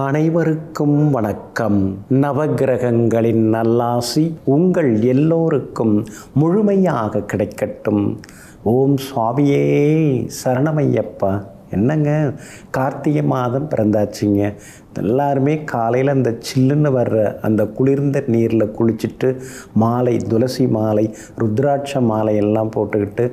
அனைவருக்கும் வணக்கம். நவகிரகங்களின் நல்லாசி உங்கள் எல்லோருக்கும் முழுமையாக கிடைக்கட்டும். ஓம் சுவாமியே சரணமையப்பா. என்னங்க, கார்த்திகை மாதம் பிறந்தாச்சுங்க. எல்லாருமே காலையில் அந்த சில்லுன்னு வர்ற அந்த குளிர்ந்த நீரில் குளிச்சுட்டு மாலை துளசி மாலை ருத்ராட்ச மாலை எல்லாம் போட்டுக்கிட்டு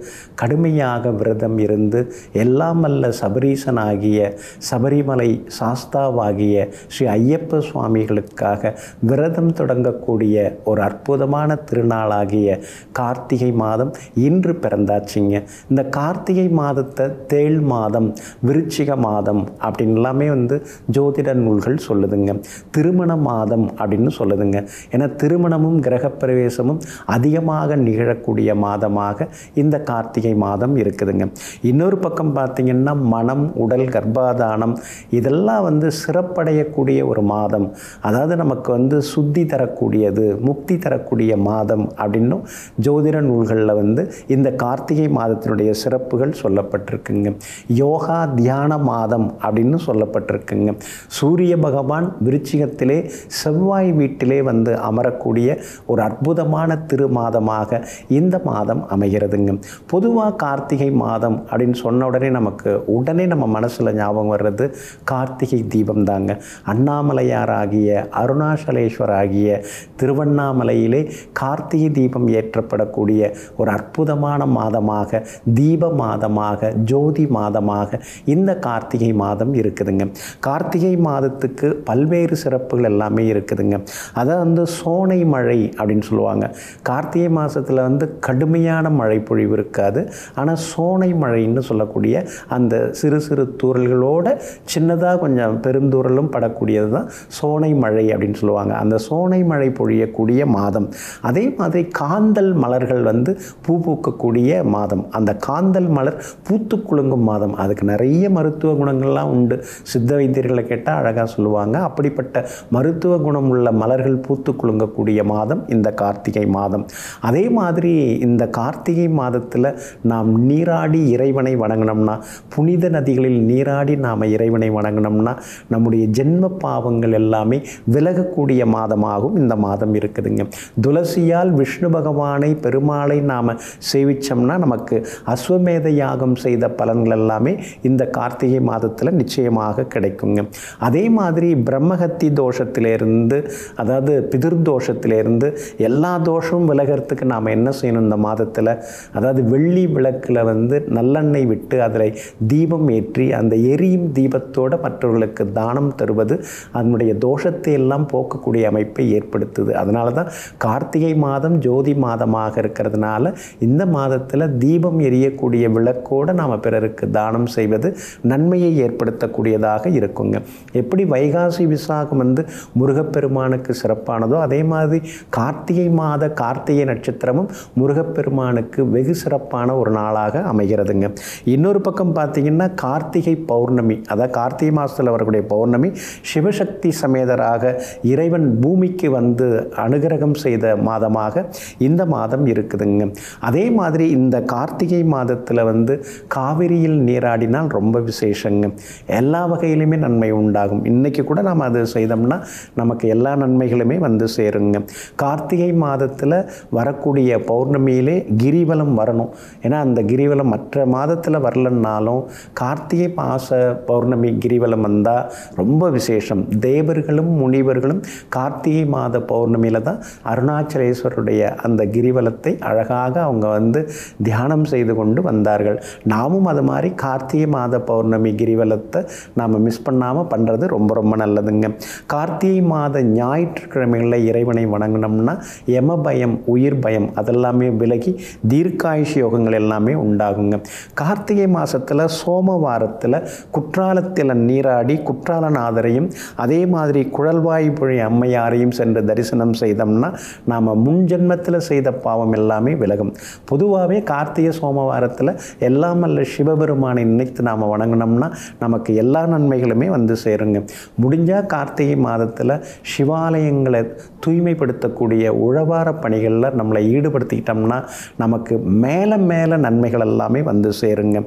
கடுமையாக விரதம் இருந்து எல்லாம் அல்ல சபரீசனாகிய சபரிமலை சாஸ்தாவாகிய ஸ்ரீ ஐயப்ப சுவாமிகளுக்காக விரதம் தொடங்கக்கூடிய ஒரு அற்புதமான திருநாளாகிய கார்த்திகை மாதம் இன்று பிறந்தாச்சுங்க. இந்த கார்த்திகை மாதத்தை தேள் மாதம், விருச்சிக மாதம் அப்படின்னு எல்லாமே ஜோதிட நூல்கள் சொல்லுதுங்க. திருமண மாதம் அப்படின்னு சொல்லுதுங்க. ஏன்னா திருமணமும் கிரகப்பிரவேசமும் அதிகமாக நிகழக்கூடிய மாதமாக இந்த கார்த்திகை மாதம் இருக்குதுங்க. இன்னொரு பக்கம் பார்த்திங்கன்னா மனம், உடல், கர்ப்பாதானம் இதெல்லாம் சிறப்படையக்கூடிய ஒரு மாதம். அதாவது நமக்கு சுத்தி தரக்கூடியது, முக்தி தரக்கூடிய மாதம் அப்படின்னும் ஜோதிட நூல்களில் இந்த கார்த்திகை மாதத்தினுடைய சிறப்புகள் சொல்லப்பட்டிருக்குங்க. யோகா தியான மாதம் அப்படின்னு சொல்லப்பட்டிருக்குங்க. சூரிய பகவான் விருச்சிகத்திலே செவ்வாய் வீட்டிலே அமரக்கூடிய ஒரு அற்புதமான திருமாதமாக இந்த மாதம் அமைகிறதுங்க. பொதுவாக கார்த்திகை மாதம் அப்படின்னு சொன்ன உடனே நம்ம மனசில் ஞாபகம் வர்றது கார்த்திகை தீபம் தாங்க. அண்ணாமலையாராகிய அருணாச்சலேஸ்வராகிய திருவண்ணாமலையிலே கார்த்திகை தீபம் ஏற்றப்படக்கூடிய ஒரு அற்புதமான மாதமாக, தீப மாதமாக, ஜோதி மாதமாக இந்த கார்த்திகை மாதம் இருக்குதுங்க. கார்த்திகை மாதத்துக்கு பல்வேறு சிறப்புகள் எல்லாமே இருக்குதுங்க. அதை சோனை மழை அப்படின்னு சொல்லுவாங்க. கார்த்திகை மாதத்தில் கடுமையான மழை பொழிவு இருக்காது. ஆனால் சோனை மழைன்னு சொல்லக்கூடிய அந்த சிறு சிறு தூறல்களோட சின்னதாக கொஞ்சம் பெருந்தூறலும் படக்கூடியது தான் சோனை மழை அப்படின்னு சொல்லுவாங்க. அந்த சோனை மழை பொழியக்கூடிய மாதம். அதே மாதிரி காந்தல் மலர்கள் பூ பூக்கக்கூடிய மாதம். அந்த காந்தல் மலர் பூத்து குலுங்கும் மாதம். அதுக்கு நிறைய மருத்துவ குணங்கள்லாம் உண்டு. சித்த வைத்தியர்களை கேட்டால் அழகாக சொல்லுவாங்க. அப்படிப்பட்ட மருத்துவ குணம் உள்ள மலர்கள் பூத்து குலுங்கக்கூடிய மாதம் இந்த கார்த்திகை மாதம். அதே மாதிரி இந்த கார்த்திகை மாதத்தில் நாம் நீராடி இறைவனை வணங்கினோம்னா, புனித நதிகளில் நீராடி நாம் இறைவனை வணங்கினோம்னா நம்முடைய ஜென்ம பாவங்கள் எல்லாமே விலகக்கூடிய மாதமாகவும் இந்த மாதம் இருக்குதுங்க. துளசியால் விஷ்ணு பகவானை, பெருமாளை நாம் சேவிச்சோம்னா நமக்கு அஸ்வமேத யாகம் செய்த பலன்கள் எல்லாமே இந்த கார்த்திகை மாதத்தில் நிச்சயமாக கிடைக்குங்க. அதே மாதிரி பிரம்மஹத்தி தோஷத்திலிருந்து, அதாவது பிதிர் தோஷத்திலிருந்து எல்லா தோஷமும் விலகிறதுக்கு நாம் என்ன செய்யணும் இந்த மாதத்தில்? அதாவது வெள்ளி விளக்கில் நல்லெண்ணெய் விட்டு அதில் தீபம் ஏற்றி அந்த எரியும் தீபத்தோடு மற்றவர்களுக்கு தானம் தருவது அதனுடைய தோஷத்தை எல்லாம் போக்கக்கூடிய அமைப்பை ஏற்படுத்துது. அதனால தான் கார்த்திகை மாதம் ஜோதி மாதமாக இருக்கிறதுனால இந்த மாதத்தில் தீபம் எரியக்கூடிய விளக்கோடு நாம் பிறருக்கு தானம் செய்வது நன்மையை ஏற்படுத்தக்கூடியதாக இருக்குங்க. எப்படி வைகாசி விசாகம் முருகப்பெருமானுக்கு சிறப்பானதோ அதே மாதிரி கார்த்திகை மாத கார்த்திகை நட்சத்திரமும் முருகப்பெருமானுக்கு வெகு சிறப்பான ஒரு நாளாக அமைகிறதுங்க. இன்னொரு பக்கம் பார்த்திங்கன்னா கார்த்திகை பௌர்ணமி, அதாவது கார்த்திகை மாதத்தில் வரக்கூடிய பௌர்ணமி சிவசக்தி சமேதராக இறைவன் பூமிக்கு அனுகிரகம் செய்த மாதமாக இந்த மாதம் இருக்குதுங்க. அதே மாதிரி இந்த கார்த்திகை மாதத்தில் காவிரியில் நீராடினால் ரொம்ப விசேஷங்க. எல்லா வகையிலுமே நன்மை உண்டாகும். இன்றைக்கி கூட நாம் அது செய்தோம்னா நமக்கு எல்லா நன்மைகளுமே சேருங்க. கார்த்திகை மாதத்தில் வரக்கூடிய பௌர்ணமியிலே கிரிவலம் வரணும். ஏன்னா அந்த கிரிவலம் மற்ற மாதத்தில் வரலன்னாலும் கார்த்திகை மாத பௌர்ணமி கிரிவலம் வந்தால் ரொம்ப விசேஷம். தேவர்களும் முனிவர்களும் கார்த்திகை மாத பௌர்ணமியில் தான் அருணாச்சலேஸ்வருடைய அந்த கிரிவலத்தை அழகாக அவங்க தியானம் செய்து கொண்டு வந்தார்கள். நாமும் அது மாதிரி கார்த்திகை மாத பௌர்ணமி கிரிவலத்தை நாம் மிஸ் பண்ணாமல் பண்ணுறது ரொம்ப ரொம்ப நல்லதுங்க. கார்த்திகை மாத ஞாயிற்றுக்கிழமைகளில் இறைவனை வணங்கினோம்னா யம பயம், உயிர் பயம் அதெல்லாமே விலகி தீர்க்காயுஷ் யோகங்கள் எல்லாமே உண்டாகுங்க. கார்த்திகை மாதத்தில் சோமவாரத்தில் குற்றாலத்தில் நீராடி குற்றாலநாதரையும் அதே மாதிரி குழல்வாய்ப்புழி அம்மையாரையும் சென்று தரிசனம் செய்தோம்னா நாம் முன்ஜென்மத்தில் செய்த பாவம் எல்லாமே விலகும். பொதுவாகவே கார்த்திகை சோமவாரத்தில் எல்லாம் அல்ல சிவபெருமானை நினைத்து எடுத்து நாம் வணங்கினோம்னா நமக்கு எல்லா நன்மைகளுமே வந்து சேருங்க. முடிஞ்சால் கார்த்திகை மாதத்தில் சிவாலயங்களை தூய்மைப்படுத்தக்கூடிய உழவார பணிகளில் நம்மளை ஈடுபடுத்திக்கிட்டோம்னா நமக்கு மேலே மேலே நன்மைகள் எல்லாமே வந்து சேருங்க.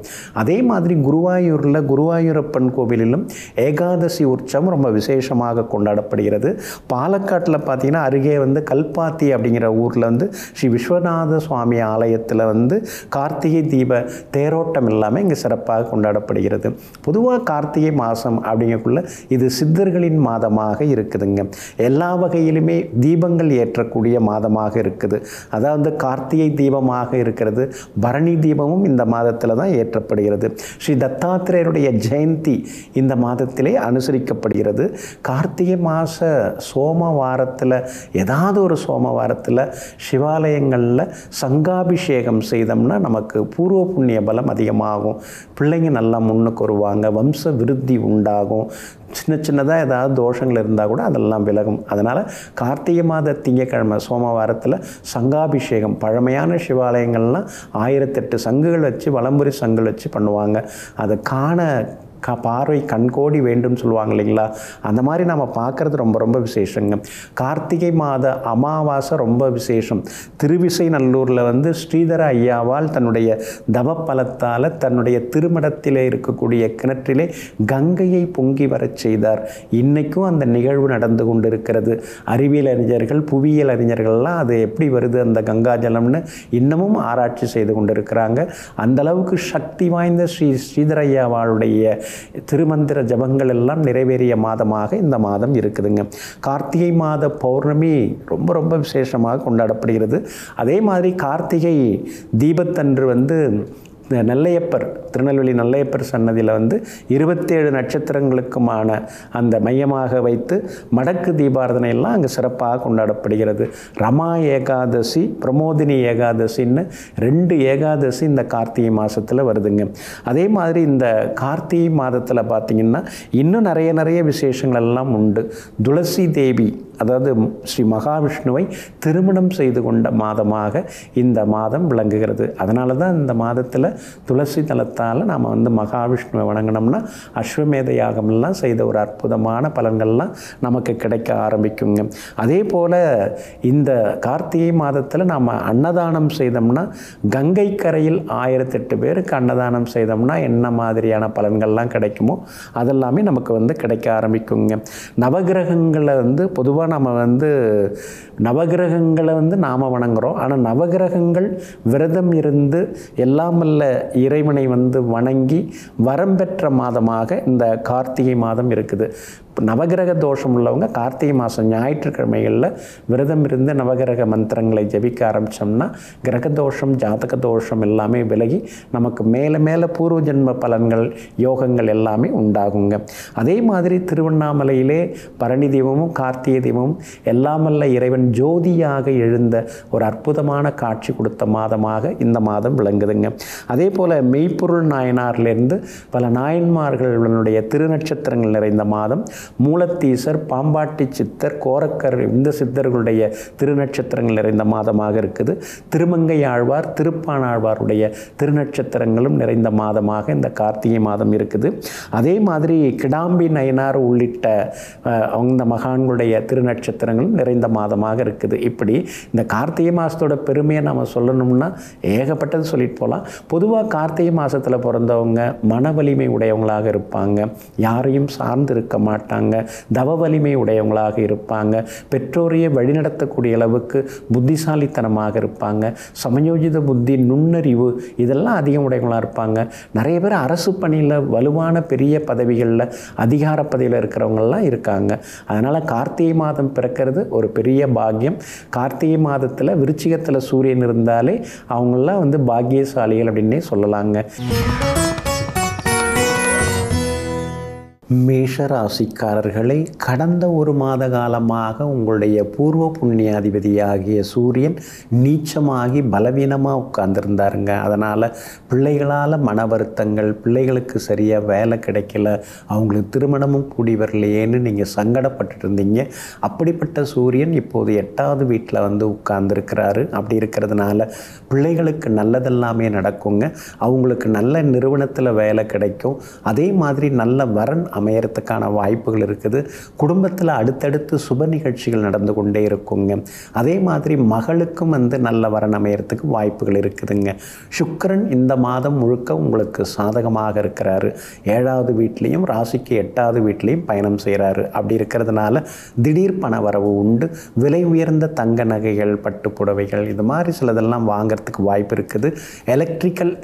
அதே மாதிரி குருவாயூரப்பன் கோவிலிலும் ஏகாதசி உற்சவம் ரொம்ப விசேஷமாக கொண்டாடப்படுகிறது. பாலக்காட்டில் பார்த்திங்கன்னா அருகே வந்து கல்பாத்தி அப்படிங்கிற ஊரில் வந்து ஸ்ரீ விஸ்வநாத சுவாமி ஆலயத்தில் வந்து கார்த்திகை தீப தேரோட்டம் எல்லாமே இங்கே சிறப்பாக கொண்டாடப்படுகிறது. பொதுவாக கார்த்திகை மாதம் அப்படிங்கக்குள்ள இது சித்தர்களின் மாதமாக இருக்குதுங்க. எல்லா வகையிலுமே தீபங்கள் ஏற்றக்கூடிய மாதமாக இருக்குது. அதாவது கார்த்திகை தீபமாக இருக்கிறது. பரணி தீபமும் இந்த மாதத்தில் தான் ஏற்றப்படுகிறது. ஸ்ரீ தத்தாத்திரேயருடைய ஜெயந்தி இந்த மாதத்திலே அனுசரிக்கப்படுகிறது. கார்த்திகை மாத சோமவாரத்தில் ஏதாவது ஒரு சோமவாரத்தில் சிவாலயங்களில் சங்காபிஷேகம் செய்தோம்னா நமக்கு பூர்வ புண்ணிய பலம் அதிகமாகும். பிள்ளைங்க நல்லா முன்னுக்கு வருவாங்க, வம்ச விருத்தி உண்டாகும். சின்னதாக ஏதாவது தோஷங்கள் இருந்தால் கூட அதெல்லாம் விலகும். அதனால் கார்த்திகை மாத திங்கக்கிழமை சோமவாரத்தில் சங்காபிஷேகம் பழமையான சிவாலயங்கள்லாம் 1008 சங்குகள் வச்சு வலம்புரி சங்குகள் வச்சு பண்ணுவாங்க. அதை காண பார்வை கண்கோடி வேண்டும் சொல்லுவாங்க இல்லைங்களா, அந்த மாதிரி நம்ம பார்க்குறது ரொம்ப ரொம்ப விசேஷங்க. கார்த்திகை மாத அமாவாசை ரொம்ப விசேஷம். திருவிசைநல்லூரில் வந்து ஸ்ரீதர ஐயாவால் தன்னுடைய தவப்பலத்தால் தன்னுடைய திருமடத்திலே இருக்கக்கூடிய கிணற்றிலே கங்கையை பொங்கி வரச் செய்தார். இன்றைக்கும் அந்த நிகழ்வு நடந்து கொண்டிருக்கிறது. அறிவியல் அறிஞர்கள் புவியியல் அறிஞர்கள்லாம் அது எப்படி வருது அந்த கங்கா ஜலம்னு இன்னமும் ஆராய்ச்சி செய்து கொண்டிருக்கிறாங்க. அந்தளவுக்கு சக்தி வாய்ந்த ஸ்ரீதர ஐயாவாளுடைய திருமந்திர ஜபங்கள் எல்லாம் நிறைவேறிய மாதமாக இந்த மாதம் இருக்குதுங்க. கார்த்திகை மாத பௌர்ணமி ரொம்ப ரொம்ப விசேஷமாக கொண்டாடப்படுகிறது. அதே மாதிரி கார்த்திகை தீபத்தன்று வந்து நெல்லையப்பர் திருநெல்வேலி நெல்லையப்பர் சன்னதியில் வந்து 27 நட்சத்திரங்களுக்குமான அந்த மையமாக வைத்து மடக்கு தீபாரதனை எல்லாம் அங்கே சிறப்பாக கொண்டாடப்படுகிறது. ரமா ஏகாதசி பிரமோதினி ஏகாதசின்னு 2 ஏகாதசி இந்த கார்த்திகை மாதத்தில் வருதுங்க. அதே மாதிரி இந்த கார்த்திகை மாதத்தில் பார்த்திங்கன்னா இன்னும் நிறைய விசேஷங்கள் எல்லாம் உண்டு. துளசி தேவி அதாவது ஸ்ரீ மகாவிஷ்ணுவை திருமணம் செய்து கொண்ட மாதமாக இந்த மாதம் விளங்குகிறது. அதனால தான் இந்த மாதத்தில் துளசி தலத்தால் நாம் வந்து மகாவிஷ்ணுவை வணங்கினோம்னா அஸ்வமேத யாகமெல்லாம் செய்த ஒரு அற்புதமான பலன்கள்லாம் நமக்கு கிடைக்க ஆரம்பிக்குங்க. அதே போல் இந்த கார்த்திகை மாதத்தில் நாம் அன்னதானம் செய்தோம்னா கங்கை கரையில் 1008 பேருக்கு அன்னதானம் செய்தோம்னா என்ன மாதிரியான பலன்கள்லாம் கிடைக்குமோ அதெல்லாமே நமக்கு வந்து கிடைக்க ஆரம்பிக்குங்க. நவகிரகங்களை வந்து பொதுவாக நம்ம வந்து நவகிரகங்களை வந்து நாம் வணங்குகிறோம். ஆனால் நவகிரகங்கள் விரதம் இருந்து எல்லாமல்ல இறைவனை வந்து வணங்கி வரம் பெற்ற மாதமாக இந்த கார்த்திகை மாதம் இருக்குது. நவகிரக தோஷம் உள்ளவங்க கார்த்திகை மாதம் ஞாயிற்றுக்கிழமைகளில் விரதம் இருந்து நவகிரக மந்திரங்களை ஜபிக்க ஆரம்பித்தோம்னா கிரக தோஷம் ஜாதக தோஷம் எல்லாமே விலகி நமக்கு மேலே பூர்வ ஜென்ம பலன்கள் யோகங்கள் எல்லாமே உண்டாகுங்க. அதே மாதிரி திருவண்ணாமலையிலே பரணி தீபமும் கார்த்திகை தீபமும் எல்லாமல்ல இறைவன் ஜோதியாக எழுந்த ஒரு அற்புதமான காட்சி கொடுத்த மாதமாக இந்த மாதம் விளங்குதுங்க. அதே போல் மெய்ப்பொருள் நாயனார்லேருந்து பல நாயன்மார்களுடைய திருநட்சத்திரங்கள் நிறைந்த மாதம். மூலத்தீசர் பாம்பாட்டி சித்தர் கோரக்கர் இந்த சித்தர்களுடைய திருநட்சத்திரங்கள் நிறைந்த மாதமாக இருக்குது. திருமங்கை ஆழ்வார் திருப்பானாழ்வாருடைய திருநட்சத்திரங்களும் நிறைந்த மாதமாக இந்த கார்த்திகை மாதம் இருக்குது. அதே மாதிரி கிடாம்பி நயனார் உள்ளிட்ட அந்த மகான்களுடைய திருநட்சத்திரங்களும் நிறைந்த மாதமாக இருக்குது. இப்படி இந்த கார்த்திகை மாதத்தோட பெருமையை நாம் சொல்லணும்னா ஏகப்பட்டது சொல்லிட்டு போகலாம். பொதுவாக கார்த்திகை மாதத்தில் பிறந்தவங்க மன வலிமை உடையவங்களாக இருப்பாங்க, யாரையும் சார்ந்து இருக்க மாட்டாங்க, தவ வலிமை உடையவங்களாக இருப்பாங்க, பெற்றோரையே வழிநடத்தக்கூடிய அளவுக்கு புத்திசாலித்தனமாக இருப்பாங்க, சமயோஜித புத்தி நுண்ணறிவு இதெல்லாம் அதிகம் உடையவங்களாக இருப்பாங்க. நிறைய பேர் அரசு பணியில் வலுவான பெரிய பதவிகளில் அதிகார பதவியில் இருக்கிறவங்கெல்லாம் இருக்காங்க. அதனால் கார்த்திகை மாதம் பிறக்கிறது ஒரு பெரிய பாக்கியம். கார்த்திகை மாதத்தில் விருச்சிகத்தில் சூரியன் இருந்தாலே அவங்களாம் வந்து பாக்கியசாலிகள் அப்படின்னே சொல்லலாங்க. மேஷராசிக்காரர்களை கடந்த ஒரு மாத காலமாக உங்களுடைய பூர்வ புண்ணியாதிபதியாகிய சூரியன் நீச்சமாகி பலவீனமாக உட்கார்ந்துருந்தாருங்க. அதனால் பிள்ளைகளால் மன வருத்தங்கள், பிள்ளைகளுக்கு சரியாக வேலை கிடைக்கல, அவங்களுக்கு திருமணமும் கூடி வரலையேன்னு நீங்கள் சங்கடப்பட்டுட்டு இருந்தீங்க. அப்படிப்பட்ட சூரியன் இப்போது 8வது வீட்டில் வந்து உட்கார்ந்துருக்கிறாரு. அப்படி இருக்கிறதுனால பிள்ளைகளுக்கு நல்லதெல்லாமே நடக்குங்க. அவங்களுக்கு நல்ல நிறுவனத்தில் வேலை கிடைக்கும். அதே மாதிரி நல்ல வரன் அமையறதுக்கான வாய்ப்புகள் இருக்குது. குடும்பத்தில் அடுத்தடுத்து சுப நிகழ்ச்சிகள் நடந்து கொண்டே இருக்குங்க. அதே மாதிரி மகளுக்கும் வந்து நல்ல வரன் அமையறதுக்கு வாய்ப்புகள் இருக்குதுங்க. சுக்கிரன் இந்த மாதம் முழுக்க உங்களுக்கு சாதகமாக இருக்கிறாரு. 7வது வீட்லேயும் ராசிக்கு 8வது வீட்லேயும் பயணம் செய்கிறாரு. அப்படி இருக்கிறதுனால திடீர் பண வரவு உண்டு. விலை உயர்ந்த தங்க நகைகள், பட்டு புடவைகள், இது மாதிரி சிலதெல்லாம் வாங்கிறதுக்கு வாய்ப்பு இருக்குது.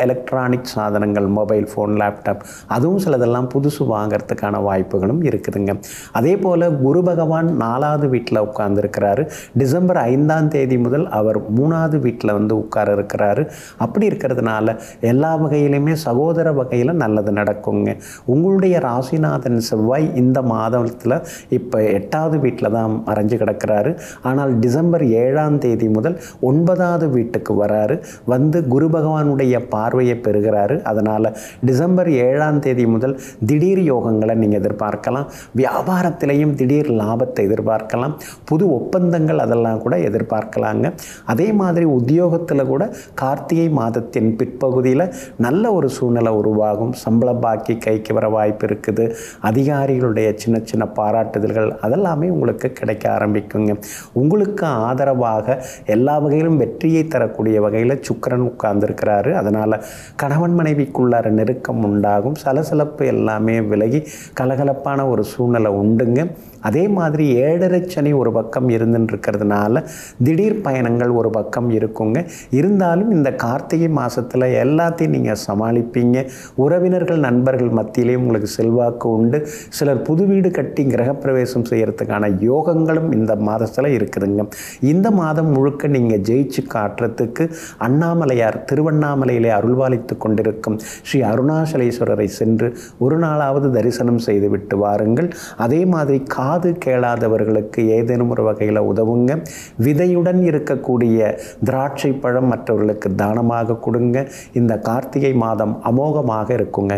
எலக்ட்ரானிக் சாதனங்கள், மொபைல் ஃபோன், லேப்டாப், அதுவும் சிலதெல்லாம் புதுசு வாங்கிறதுக்கான வாய்ப்புகளும் இருக்குதுங்க. அதே போல் குரு பகவான் 4வது வீட்டில் உட்கார்ந்துருக்கிறாரு. டிசம்பர் 5ஆம் தேதி முதல் அவர் 3வது வீட்டில் வந்து உட்கார இருக்கிறாரு. அப்படி இருக்கிறதுனால எல்லா வகையிலுமே சகோதர வகையில் நல்லது நடக்குங்க. உங்களுடைய ராசிநாதன் செவ்வாய் இந்த மாதத்தில் இப்போ 8வது வீட்டில் தான் மறைஞ்சு கிடக்கிறாரு. ஆனால் டிசம்பர் 7ஆம் தேதி முதல் 9வது வீட்டுக்கு வராரு. வந்து குரு பகவானுடைய பார்வையை பெறுகிறாரு. அதனால் டிசம்பர் 7ஆம் தேதி முதல் திடீர் யோகங்களை நீங்கள் எதிர்பார்க்கலாம். வியாபாரத்திலையும் திடீர் லாபத்தை எதிர்பார்க்கலாம். புது ஒப்பந்தங்கள் அதெல்லாம் கூட எதிர்பார்க்கலாங்க. அதே மாதிரி உத்தியோகத்தில் கூட கார்த்திகை மாதத்தின் பிற்பகுதியில் நல்ல ஒரு சூழ்நிலை உருவாகும். சம்பள பாக்கி கைக்கு வர வாய்ப்பு இருக்குது. அதிகாரிகளுடைய சின்ன சின்ன பாராட்டுதல்கள் அதெல்லாமே உங்களுக்கு கிடைக்க ஆரம்பிக்குங்க. உங்களுக்கு ஆதரவாக எல்லா வகையிலும் வெற்றியை தரக்கூடிய வகையில் சுக்கிரன் உட்கார்ந்துருக்கிறாரு. அதனால் கணவன் மனைவிக்குள்ளார நெருக்கம் உண்டாகும். சலசலப்பு எல்லாமே விலகி கலகலப்பான ஒரு சூழ்நிலை உண்டுங்க. அதே மாதிரி 7.5 சனி ஒரு பக்கம் இருந்துன்னு இருக்கிறதுனால திடீர் பயணங்கள் ஒரு பக்கம் இருக்குங்க. இருந்தாலும் இந்த கார்த்திகை மாதத்தில் எல்லாத்தையும் நீங்கள் சமாளிப்பீங்க. உறவினர்கள், நண்பர்கள் மத்தியிலேயும் உங்களுக்கு செல்வாக்கு உண்டு. சிலர் புது வீடு கட்டி கிரகப்பிரவேசம் செய்கிறதுக்கான யோகங்களும் இந்த மாதத்தில் இருக்குதுங்க. இந்த மாதம் முழுக்க நீங்கள் ஜெயிச்சு காட்டுறதுக்கு அண்ணாமலையார் திருவண்ணாமலையிலே அருள்வாளித்து கொண்டிருக்கும் ஸ்ரீ அருணாசலேஸ்வரரை சென்று ஒரு நாளாவது தரிசனம் செய்துவிட்டு வாருங்கள். அதே மாதிரி காது கேளாதவர்களுக்கு ஏதேனும் ஒரு வகையில் உதவுங்க. விதையுடன் இருக்கக்கூடிய திராட்சை பழம் மற்றவர்களுக்கு தானமாக கொடுங்க. இந்த கார்த்திகை மாதம் அமோகமாக இருக்குங்க.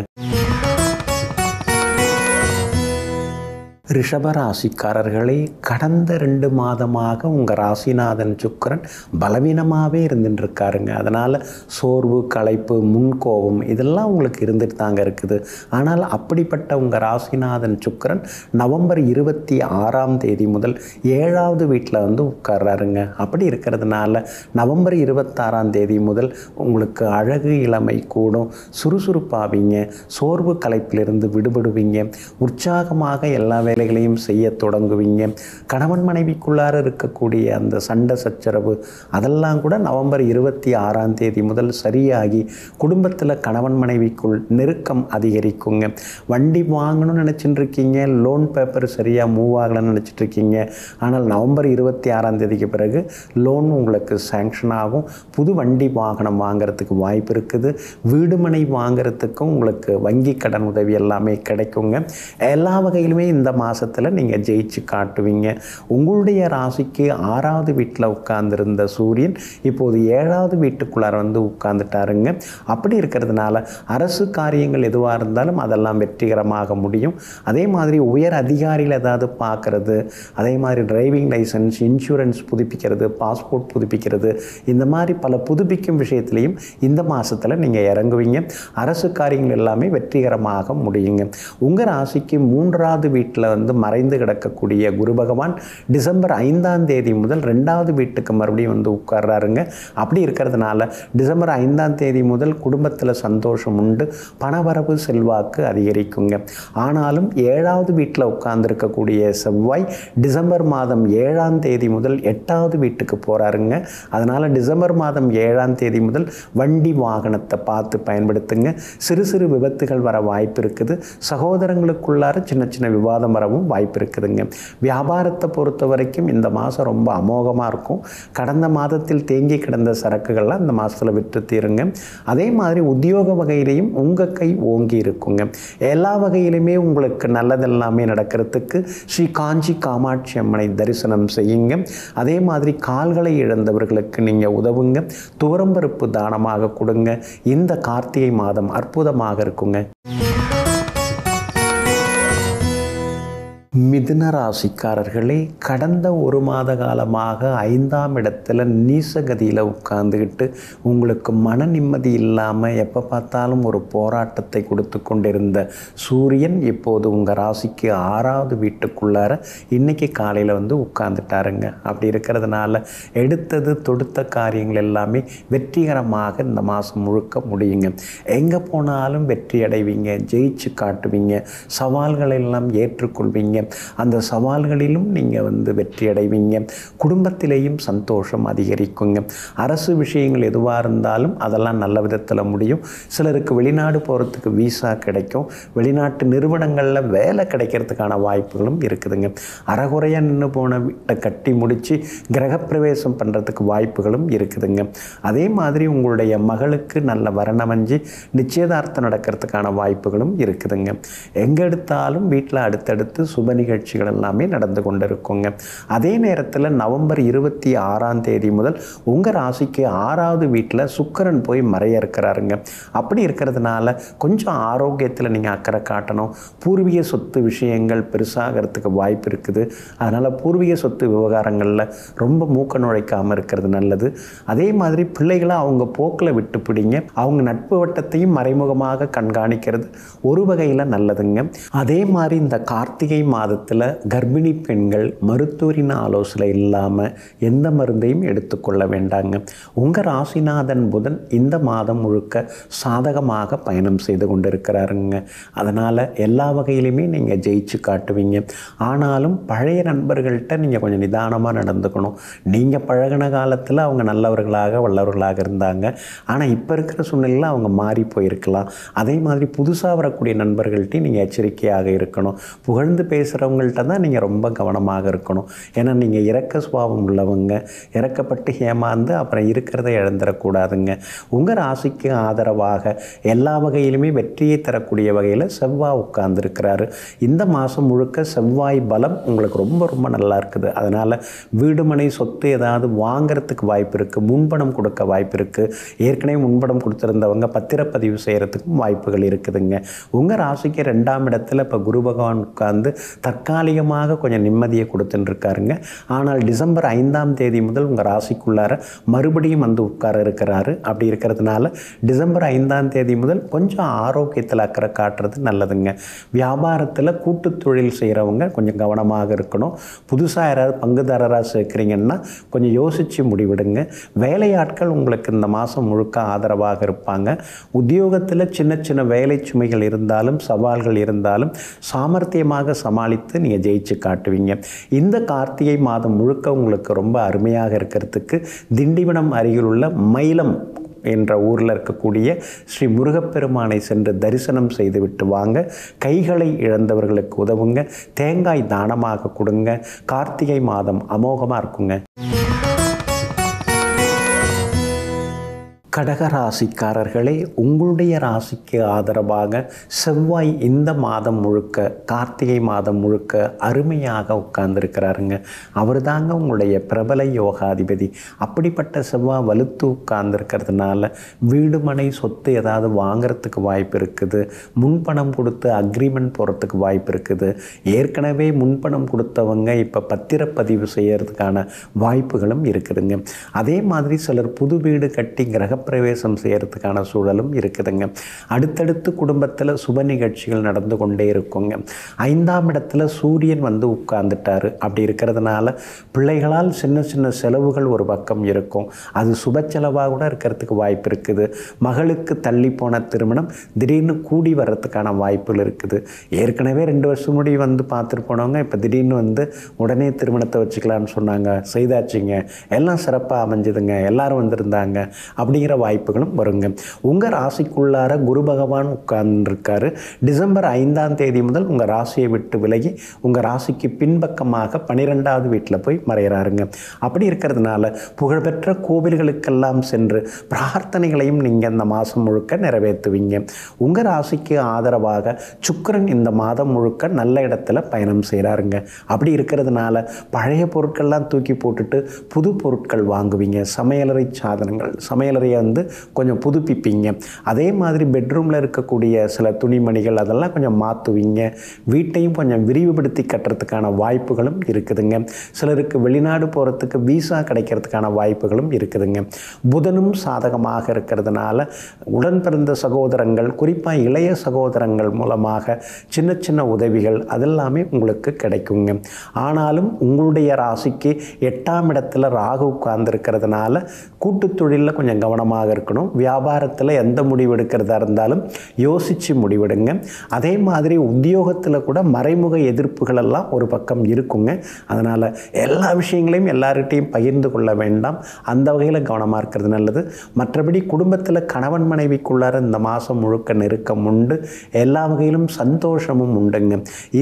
ரிஷபராசிக்காரர்களே கடந்த 2 மாதமாக உங்கள் ராசிநாதன் சுக்கிரன் பலவீனமாகவே இருந்துட்டுருக்காருங்க. அதனால் சோர்வு, களைப்பு, முன்கோபம் இதெல்லாம் உங்களுக்கு இருந்துட்டு தாங்க இருக்குது. ஆனால் அப்படிப்பட்ட உங்கள் ராசிநாதன் சுக்கிரன் நவம்பர் 26ஆம் தேதி முதல் 7வது வீட்டில் வந்து உட்கார்றாருங்க. அப்படி இருக்கிறதுனால நவம்பர் 26ஆம் தேதி முதல் உங்களுக்கு அழகு, இளமை கூடும். சுறுசுறுப்பாவீங்க. சோர்வு, களைப்பிலிருந்து விடுபடுவீங்க. உற்சாகமாக எல்லா வேலைகளையும் செய்ய தொடங்குவீங்க. கணவன் மனைவிக்குள்ளார இருக்கக்கூடிய அந்த சண்டை சச்சரவு அதெல்லாம் கூட நவம்பர் 26ஆம் தேதி முதல் சரியாகி குடும்பத்தில் கணவன் மனைவிக்குள் நெருக்கம் அதிகரிக்குங்க. வண்டி வாங்கணும்னு நினச்சிட்டு இருக்கீங்க, லோன் பேப்பர் சரியாக மூவ் ஆகலைன்னு நினச்சிட்டு இருக்கீங்க. ஆனால் நவம்பர் 26ஆம் தேதிக்கு பிறகு லோன் உங்களுக்கு சேங்ஷன் ஆகும். புது வண்டி வாகனம் வாங்கிறதுக்கு வாய்ப்பு இருக்குது. வீடு மனை வாங்கிறதுக்கும் உங்களுக்கு வங்கி கடன் உதவி எல்லாமே கிடைக்குங்க. எல்லா வகையிலுமே இந்த மாதத்தில் நீங்கள் ஜெயிச்சு காட்டுவீங்க. உங்களுடைய ராசிக்கு 6வது வீட்டில் உட்கார்ந்துருந்த சூரியன் இப்போது 7வது வீட்டுக்குள்ளார வந்து உட்கார்ந்துட்டாருங்க. அப்படி இருக்கிறதுனால அரசு காரியங்கள் எதுவாக இருந்தாலும் அதெல்லாம் வெற்றிகரமாக முடியும். அதே மாதிரி உயர் அதிகாரிகள் ஏதாவது பார்க்குறது, அதே மாதிரி டிரைவிங் லைசன்ஸ், இன்சூரன்ஸ் புதுப்பிக்கிறது, பாஸ்போர்ட் புதுப்பிக்கிறது, இந்த மாதிரி பல புதுப்பிக்கும் விஷயத்துலையும் இந்த மாதத்தில் நீங்கள் இறங்குவீங்க. அரசு காரியங்கள் எல்லாமே வெற்றிகரமாக முடியுங்க. உங்கள் ராசிக்கு 3வது வீட்டில் வந்து மறைந்து கிடக்கக்கூடிய குரு பகவான் டிசம்பர் 5ஆம் தேதி முதல் 2வது வீட்டுக்கு மறுபடியும் வந்து உட்கார்றாருங்க. அப்படி இருக்கிறதுனால டிசம்பர் 5ஆம் தேதி முதல் குடும்பத்தில் சந்தோஷம் உண்டு. பணவரவு, செல்வாக்கு அதிகரிக்குங்க. ஆனாலும் 7வது வீட்டில் உட்கார்ந்துருக்கக்கூடிய செவ்வாய் டிசம்பர் மாதம் 7ஆம் தேதி முதல் 8வது வீட்டுக்கு போகிறாருங்க. அதனால் டிசம்பர் மாதம் 7ஆம் தேதி முதல் வண்டி வாகனத்தை பார்த்து பயன்படுத்துங்க. சிறு சிறு விபத்துகள் வர வாய்ப்பு இருக்குது. சகோதரங்களுக்குள்ளார சின்ன சின்ன விவாதம் வர வரவும் வாய்ப்பு இருக்குதுங்க. வியாபாரத்தை பொறுத்த வரைக்கும் இந்த மாதம் ரொம்ப அமோகமாக இருக்கும். கடந்த மாதத்தில் தேங்கி கிடந்த சரக்குகள்லாம் இந்த மாதத்தில் விற்று தீருங்க. அதே மாதிரி உத்தியோக வகையிலையும் உங்கள் கை ஓங்கி இருக்குங்க. எல்லா வகையிலுமே உங்களுக்கு நல்லதெல்லாமே நடக்கிறதுக்கு ஸ்ரீ காஞ்சி காமாட்சி அம்மனை தரிசனம் செய்யுங்க. அதே மாதிரி கால்களை இழந்தவர்களுக்கு நீங்கள் உதவுங்க. துவரம்பருப்பு தானமாக கொடுங்க. இந்த கார்த்திகை மாதம் அற்புதமாக இருக்குங்க. மிதுன ராசிக்காரர்களே, கடந்த ஒரு மாத காலமாக 5ஆம் இடத்துல நீசகதியில் உட்கார்ந்துக்கிட்டு உங்களுக்கு மன நிம்மதி இல்லாமல் எப்போ பார்த்தாலும் ஒரு போராட்டத்தை கொடுத்து கொண்டிருந்த சூரியன் இப்போது உங்கள் ராசிக்கு 6வது வீட்டுக்குள்ளார இன்றைக்கி காலையில் வந்து உட்கார்ந்துட்டாருங்க. அப்படி இருக்கிறதுனால எடுத்தது தொடுத்த காரியங்கள் எல்லாமே வெற்றிகரமாக இந்த மாதம் முழுக்க முடியுங்க. எங்கே போனாலும் வெற்றி அடைவீங்க, ஜெயிச்சு காட்டுவீங்க, சவால்களை எல்லாம் ஏற்றுக்கொள்வீங்க. அந்த சவால்களிலும் நீங்கள் வந்து வெற்றி அடைவீங்க. குடும்பத்திலேயும் சந்தோஷம் அதிகரிக்குங்க. அரசு விஷயங்கள் எதுவாக இருந்தாலும் அதெல்லாம் நல்ல விதத்தில் முடியும். சிலருக்கு வெளிநாடு போகிறதுக்கு வீசா கிடைக்கும். வெளிநாட்டு நிறுவனங்களில் வேலை கிடைக்கிறதுக்கான வாய்ப்புகளும் இருக்குதுங்க. அறகுறையாக நின்று போன வீட்டை கட்டி முடித்து கிரகப்பிரவேசம் பண்ணுறதுக்கு வாய்ப்புகளும் இருக்குதுங்க. அதே மாதிரி உங்களுடைய மகளுக்கு நல்ல வரணமஞ்சு நிச்சயதார்த்தம் நடக்கிறதுக்கான வாய்ப்புகளும் இருக்குதுங்க. எங்கே எடுத்தாலும் வீட்டில் அடுத்தடுத்து சுப நிகழ்ச்சிகள் எல்லாமே நடந்து கொண்டிருக்குங்க. அதே நேரத்தில் நவம்பர் 26ஆம் தேதி முதல் உங்கள் ராசிக்கு 6வது வீட்டில் சுக்கிரன் போய் மறைய இருக்கிறாருங்க. அப்படி இருக்கிறதுனால கொஞ்சம் ஆரோக்கியத்தில் நீங்கள் அக்கறை காட்டணும். பூர்வீக சொத்து விஷயங்கள் பெருசாகிறதுக்கு வாய்ப்பு இருக்குது. அதனால் பூர்வீக சொத்து விவகாரங்களில் ரொம்ப மூக்க நுழைக்காமல் இருக்கிறது நல்லது. அதே மாதிரி பிள்ளைகளை அவங்க போக்கில் விட்டு பிடிங்க. அவங்க நட்பு வட்டத்தையும் மறைமுகமாக கண்காணிக்கிறது ஒரு வகையில் நல்லதுங்க. அதே மாதிரி இந்த கார்த்திகை மாதத்தில் கர்ப்பிணி பெண்கள் மருத்துவரின் ஆலோசனை இல்லாமல் எந்த மருந்தையும் எடுத்துக்கொள்ள வேண்டாங்க. உங்கள் ராசிநாதன் புதன் இந்த மாதம் முழுக்க சாதகமாக பயணம் செய்து கொண்டிருக்கிறாருங்க. அதனால் எல்லா வகையிலுமே நீங்கள் ஜெயிச்சு காட்டுவீங்க. ஆனாலும் பழைய நண்பர்கள்ட்ட நீங்கள் கொஞ்சம் நிதானமாக நடந்துக்கணும். நீங்கள் பழகின காலத்தில் அவங்க நல்லவர்களாக வல்லவர்களாக இருந்தாங்க. ஆனால் இப்போ இருக்கிற சூழ்நிலையில் அவங்க மாறி போயிருக்கலாம். அதே மாதிரி புதுசாக வரக்கூடிய நண்பர்கள்ட்டையும் நீங்கள் எச்சரிக்கையாக இருக்கணும். புகழ்ந்து பேசுகிறவங்கள்ட்ட தான் நீங்கள் ரொம்ப கவனமாக இருக்கணும். ஏன்னா நீங்கள் இரக்க சுபாவம் உள்ளவங்க. இறக்கப்பட்டு ஏமாந்து அப்புறம் இருக்கிறத இழந்துடக்கூடாதுங்க. உங்கள் ராசிக்கு ஆதரவாக எல்லா வகையிலுமே வெற்றியை தரக்கூடிய வகையில் செவ்வாய் உட்கார்ந்துருக்கிறாரு. இந்த மாதம் முழுக்க செவ்வாய் பலம் உங்களுக்கு ரொம்ப ரொம்ப நல்லா இருக்குது. அதனால் வீடுமனை சொத்து ஏதாவது வாங்கிறதுக்கு வாய்ப்பு இருக்குது. முன்பணம் கொடுக்க வாய்ப்பு இருக்குது. ஏற்கனவே முன்பணம் கொடுத்துருந்தவங்க பத்திரப்பதிவு செய்கிறதுக்கும் வாய்ப்புகள் இருக்குதுங்க. உங்கள் ராசிக்கு 2ஆம் இடத்துல இப்போ குரு பகவான் உட்கார்ந்து தற்காலிகமாக கொஞ்சம் நிம்மதியை கொடுத்துட்டுருக்காருங்க. ஆனால் டிசம்பர் 5ஆம் தேதி முதல் உங்கள் ராசிக்குள்ளார மறுபடியும் வந்து உட்கார இருக்கிறாரு. அப்படி இருக்கிறதுனால டிசம்பர் 5ஆம் தேதி முதல் கொஞ்சம் ஆரோக்கியத்தில் அக்கறை காட்டுறது நல்லதுங்க. வியாபாரத்தில் கூட்டு தொழில் செய்கிறவங்க கொஞ்சம் கவனமாக இருக்கணும். புதுசாக யாராவது பங்குதாரராக சேர்க்குறீங்கன்னா கொஞ்சம் யோசித்து முடிவிடுங்க. வேலையாட்கள் உங்களுக்கு இந்த மாதம் முழுக்க ஆதரவாக இருப்பாங்க. உத்தியோகத்தில் சின்ன சின்ன வேலை சுமைகள் இருந்தாலும் சவால்கள் இருந்தாலும் சாமர்த்தியமாக சமாளித்து நீங்கள் ஜெயிச்சு காட்டுவீங்க. இந்த கார்த்திகை மாதம் முழுக்க உங்களுக்கு ரொம்ப அருமையாக இருக்கிறதுக்கு திண்டிவனம் அருகில் உள்ள மயிலம் என்ற ஊரில் இருக்கக்கூடிய ஸ்ரீ முருகப்பெருமானை சென்று தரிசனம் செய்துவிட்டு வாங்க. கைகளை இழந்தவர்களுக்கு உதவுங்க. தேங்காய் தானமாக கொடுங்க. கார்த்திகை மாதம் அமோகமாக இருக்குங்க. கடகராசிக்காரர்களே, உங்களுடைய ராசிக்கு ஆதரவாக செவ்வாய் இந்த மாதம் முழுக்க கார்த்திகை மாதம் முழுக்க அருமையாக உட்கார்ந்துருக்கிறாருங்க. அவர் தாங்க உங்களுடைய பிரபல யோகாதிபதி. அப்படிப்பட்ட செவ்வாய் வலுத்து உட்கார்ந்துருக்கிறதுனால வீடு மனை சொத்து ஏதாவது வாங்கிறதுக்கு வாய்ப்பு இருக்குது. முன்பணம் கொடுத்து அக்ரிமெண்ட் போகிறதுக்கு வாய்ப்பு இருக்குது. ஏற்கனவே முன்பணம் கொடுத்தவங்க இப்போ பத்திரப்பதிவு செய்கிறதுக்கான வாய்ப்புகளும் இருக்குதுங்க. அதே மாதிரி சிலர் புது வீடு கட்டி பிரவேசம் செய்யறதுக்கான சூழலும் இருக்குதுங்க. அடுத்தடுத்து குடும்பத்தில் சுப நிகழ்ச்சிகள் நடந்து கொண்டே இருக்குங்க. 5ஆம் இடத்துல சூரியன் வந்து உட்கார்ந்துட்டாரு. அப்படி இருக்கிறதுனால பிள்ளைகளால் சின்ன சின்ன செலவுகள் ஒரு பக்கம் இருக்கும். அது சுப செலவாக கூட இருக்கிறதுக்கு வாய்ப்பு இருக்குது. மகளுக்கு தள்ளி போன திருமணம் திடீர்னு கூடி வர்றதுக்கான வாய்ப்புகள் இருக்குது. ஏற்கனவே 2 வருஷம் முடி வந்து பார்த்துட்டு போனவங்க இப்போ திடீர்னு வந்து உடனே திருமணத்தை வச்சுக்கலான்னு சொன்னாங்க. செய்தாச்சுங்க. எல்லாம் சிறப்பாக அமைஞ்சுதுங்க. எல்லாரும் வந்திருந்தாங்க. அப்படிங்கிற அப்படிங்கிற வாய்ப்புகளும் வருங்க. உங்கள் ராசிக்குள்ளார குரு பகவான் உட்கார்ந்துருக்காரு. டிசம்பர் 5ஆம் தேதி முதல் உங்கள் ராசியை விட்டு விலகி உங்கள் ராசிக்கு பின்பக்கமாக 12வது வீட்டில் போய் மறைகிறாருங்க. அப்படி இருக்கிறதுனால புகழ்பெற்ற கோவில்களுக்கெல்லாம் சென்று பிரார்த்தனைகளையும் நீங்கள் இந்த மாதம் முழுக்க நிறைவேற்றுவீங்க. உங்கள் ராசிக்கு ஆதரவாக சுக்கிரன் இந்த மாதம் முழுக்க நல்ல இடத்துல பயணம் செய்கிறாருங்க. அப்படி இருக்கிறதுனால பழைய பொருட்கள்லாம் தூக்கி போட்டுட்டு புது பொருட்கள் வாங்குவீங்க. சமையலறை சாதனங்கள், சமையலறையை கொஞ்சம் புதுப்பிப்பீங்க. அதே மாதிரி பெட்ரூமில் இருக்கக்கூடிய சில துணிமணிகள் அதெல்லாம் கொஞ்சம் மாற்றுவீங்க. வீட்டையும் கொஞ்சம் விரிவுபடுத்தி கட்டுறதுக்கான வாய்ப்புகளும் இருக்குதுங்க. சிலருக்கு வெளிநாடு போகிறதுக்கு வீசா கிடைக்கிறதுக்கான வாய்ப்புகளும் இருக்குதுங்க. புதனும் சாதகமாக இருக்கிறதுனால உடன் பிறந்த சகோதரங்கள், குறிப்பாக இளைய சகோதரங்கள் மூலமாக சின்ன சின்ன உதவிகள் அதெல்லாமே உங்களுக்கு கிடைக்குங்க. ஆனாலும் உங்களுடைய ராசிக்கு 8ஆம் இடத்துல ராகு உட்கார்ந்துருக்கிறதுனால கூட்டு தொழிலில் கொஞ்சம் கவனமாக இருக்கணும். வியாபாரத்தில் எந்த முடிவு எடுக்கிறதா இருந்தாலும் யோசித்து முடிவெடுங்க. அதே மாதிரி உத்தியோகத்தில் கூட மறைமுக எதிர்ப்புகள் எல்லாம் ஒரு பக்கம் இருக்குங்க. அதனால் எல்லா விஷயங்களையும் எல்லார்கிட்டையும் பகிர்ந்து கொள்ள வேண்டாம். அந்த வகையில் கவனமாக இருக்கிறது நல்லது. மற்றபடி குடும்பத்தில் கணவன் மனைவிக்குள்ளார இந்த மாதம் முழுக்க நெருக்கம் உண்டு. எல்லா வகையிலும் சந்தோஷமும் உண்டுங்க.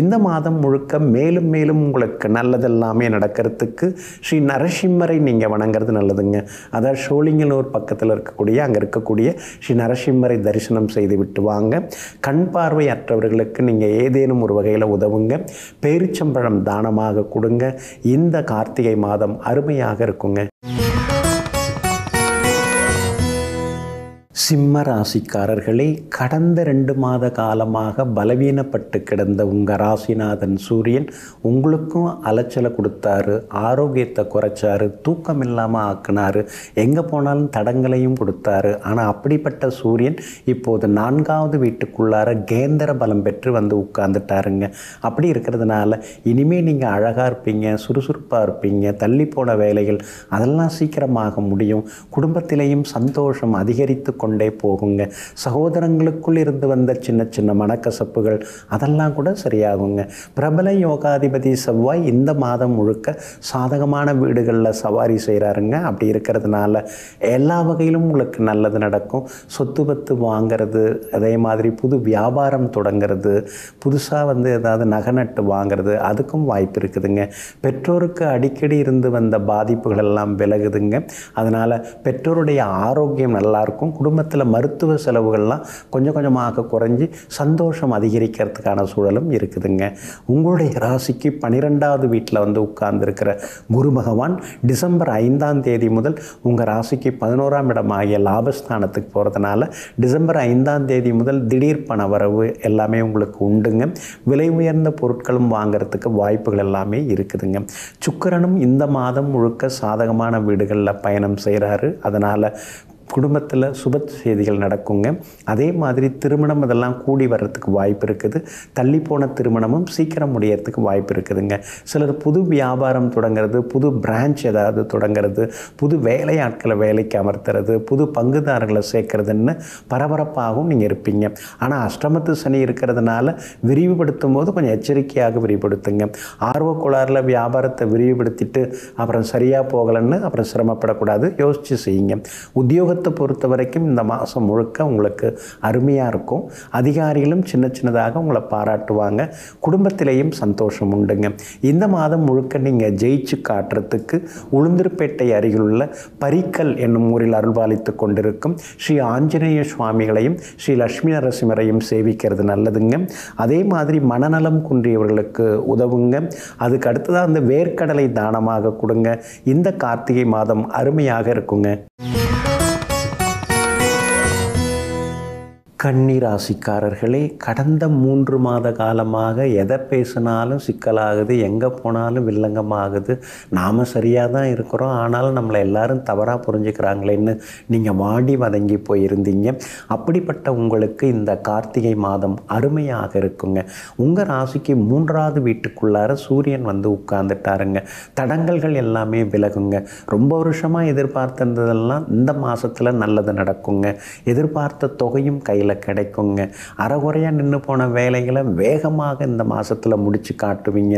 இந்த மாதம் முழுக்க மேலும் மேலும் உங்களுக்கு நல்லதெல்லாமே நடக்கிறதுக்கு ஸ்ரீ நரசிம்மரை நீங்கள் வணங்குறது நல்லதுங்க. அதாவது சோழிங்கநல்லூர் பக்கத்தில் அங்கே இருக்கக்கூடிய ஸ்ரீ நரசிம்மரை தரிசனம் செய்து விட்டு வாங்க. கண் பார்வை அற்றவர்களுக்கு நீங்கள் ஏதேனும் ஒரு வகையில் உதவுங்க. பேரிச்சம்பழம் தானமாக கொடுங்க. இந்த கார்த்திகை மாதம் அருமையாக இருக்குங்க. சிம்ம ராசிக்காரர்களே, கடந்த 2 மாத காலமாக பலவீனப்பட்டு கிடந்த உங்கள் ராசிநாதன் சூரியன் உங்களுக்கும் அலைச்சலை கொடுத்தாரு, ஆரோக்கியத்தை குறைச்சாரு, தூக்கம் இல்லாமல் ஆக்கினாரு, எங்கே போனாலும் தடங்களையும் கொடுத்தாரு. ஆனால் அப்படிப்பட்ட சூரியன் இப்போது 4வது வீட்டுக்குள்ளார கேந்திர பலம் பெற்று உட்கார்ந்துட்டாருங்க. அப்படி இருக்கிறதுனால இனிமேல் நீங்கள் அழகாக இருப்பீங்க, சுறுசுறுப்பாக இருப்பீங்க. தள்ளி போன வேலைகள் அதெல்லாம் சீக்கிரமாக முடியும். குடும்பத்திலேயும் சந்தோஷம் அதிகரித்து கொண்டே போகுங்க. சகோதரங்களுக்குள் இருந்து வந்த சின்ன சின்ன மனக்கசப்புகள் அதெல்லாம் கூட சரியாகுங்க. பிரபல யோகாதிபதி செவ்வாய் இந்த மாதம் முழுக்க சாதகமான வீடுகளில் சவாரி செய்கிறாருங்க. அப்படி இருக்கிறதுனால எல்லா வகையிலும் உங்களுக்கு நல்லது நடக்கும். சொத்து பத்து வாங்கிறது, அதே மாதிரி புது வியாபாரம் தொடங்கிறது, புதுசாக ஏதாவது நகை நட்டு வாங்கிறது அதுக்கும் வாய்ப்பு இருக்குதுங்க. பெற்றோருக்கு அடிக்கடி இருந்து வந்த பாதிப்புகள் எல்லாம் விலகுதுங்க. அதனால் பெற்றோருடைய ஆரோக்கியம் நல்லாயிருக்கும். குடும்பத்தில் மருத்துவ செலவுகள்லாம் கொஞ்சம் கொஞ்சமாக குறைஞ்சி சந்தோஷம் அதிகரிக்கிறதுக்கான சூழலும் இருக்குதுங்க. உங்களுடைய ராசிக்கு 12வது வீட்டில் உட்கார்ந்துருக்கிற குரு பகவான் டிசம்பர் 5ஆம் தேதி முதல் உங்கள் ராசிக்கு 11ஆம் இடமாகிய லாபஸ்தானத்துக்கு போகிறதுனால டிசம்பர் 5ஆம் தேதி முதல் திடீர் பண வரவு எல்லாமே உங்களுக்கு உண்டுங்க. விலை உயர்ந்த பொருட்களும் வாங்கிறதுக்கு வாய்ப்புகள் எல்லாமே இருக்குதுங்க. சுக்கிரனும் இந்த மாதம் முழுக்க சாதகமான வீடுகளில் பயணம் செய்கிறாரு. அதனால் குடும்பத்தில் சுப செய்திகள் நடக்குங்க. அதே மாதிரி திருமணம் அதெல்லாம் கூடி வர்றதுக்கு வாய்ப்பு இருக்குது. தள்ளி போன திருமணமும் சீக்கிரம் முடியறதுக்கு வாய்ப்பு இருக்குதுங்க. சிலர் புது வியாபாரம் தொடங்கிறது, புது பிரான்ச் ஏதாவது தொடங்கிறது, புது வேலையாட்களை வேலைக்கு அமர்த்துறது, புது பங்குதாரர்களை சேர்க்கறதுன்னு பரபரப்பாகவும் நீங்கள் இருப்பீங்க. ஆனால் அஷ்டமத்து சனி இருக்கிறதுனால விரிவுபடுத்தும் போது கொஞ்சம் எச்சரிக்கையாக விரிவுபடுத்துங்க. ஆர்வக்கோளாறில் வியாபாரத்தை விரிவுபடுத்திட்டு அப்புறம் சரியாக போகலைன்னு அப்புறம் சிரமப்படக்கூடாது. யோசித்து செய்யுங்க. உத்தியோகத்தை பொறுத்த வரைக்கும் இந்த மாதம் முழுக்க உங்களுக்கு அருமையாக இருக்கும். அதிகாரிகளும் சின்ன சின்னதாக உங்களை பாராட்டுவாங்க. குடும்பத்திலேயும் சந்தோஷம் உண்டுங்க. இந்த மாதம் முழுக்க நீங்கள் ஜெயிச்சு காட்டுறதுக்கு உளுந்தூர்பேட்டை அருகிலுள்ள பரிக்கல் என்னும் ஊரில் அருள்பாலித்து கொண்டிருக்கும் ஸ்ரீ ஆஞ்சநேய சுவாமிகளையும் ஸ்ரீ லட்சுமி நரசிம்மரையும் சேவிக்கிறது நல்லதுங்க. அதே மாதிரி மனநலம் குன்றியவர்களுக்கு உதவுங்க. அதுக்கு அடுத்ததாக வேர்க்கடலை தானமாக கொடுங்க. இந்த கார்த்திகை மாதம் அருமையாக இருக்குங்க. கன்னி ராசிக்காரர்களே, கடந்த 3 மாத காலமாக எதை பேசினாலும் சிக்கலாகுது, எங்கே போனாலும் வில்லங்கமாகுது. நாம் சரியாக தான் இருக்கிறோம், ஆனாலும் நம்மளை எல்லாரும் தவறாக புரிஞ்சுக்கிறாங்களேன்னு நீங்கள் வாடி வதங்கி போயிருந்தீங்க. அப்படிப்பட்ட உங்களுக்கு இந்த கார்த்திகை மாதம் அருமையாக இருக்குங்க. உங்கள் ராசிக்கு 3வது வீட்டுக்குள்ளார சூரியன் உட்கார்ந்துட்டாருங்க. தடங்கல்கள் எல்லாமே விலகுங்க. ரொம்ப வருஷமாக எதிர்பார்த்திருந்ததெல்லாம் இந்த மாதத்தில் நல்லது நடக்குங்க. எதிர்பார்த்த தொகையும் கையில் வகையில் கிடைக்குங்க. அரைகுறையாக நின்று போன வேலைகளை வேகமாக இந்த மாதத்தில் முடித்து காட்டுவீங்க.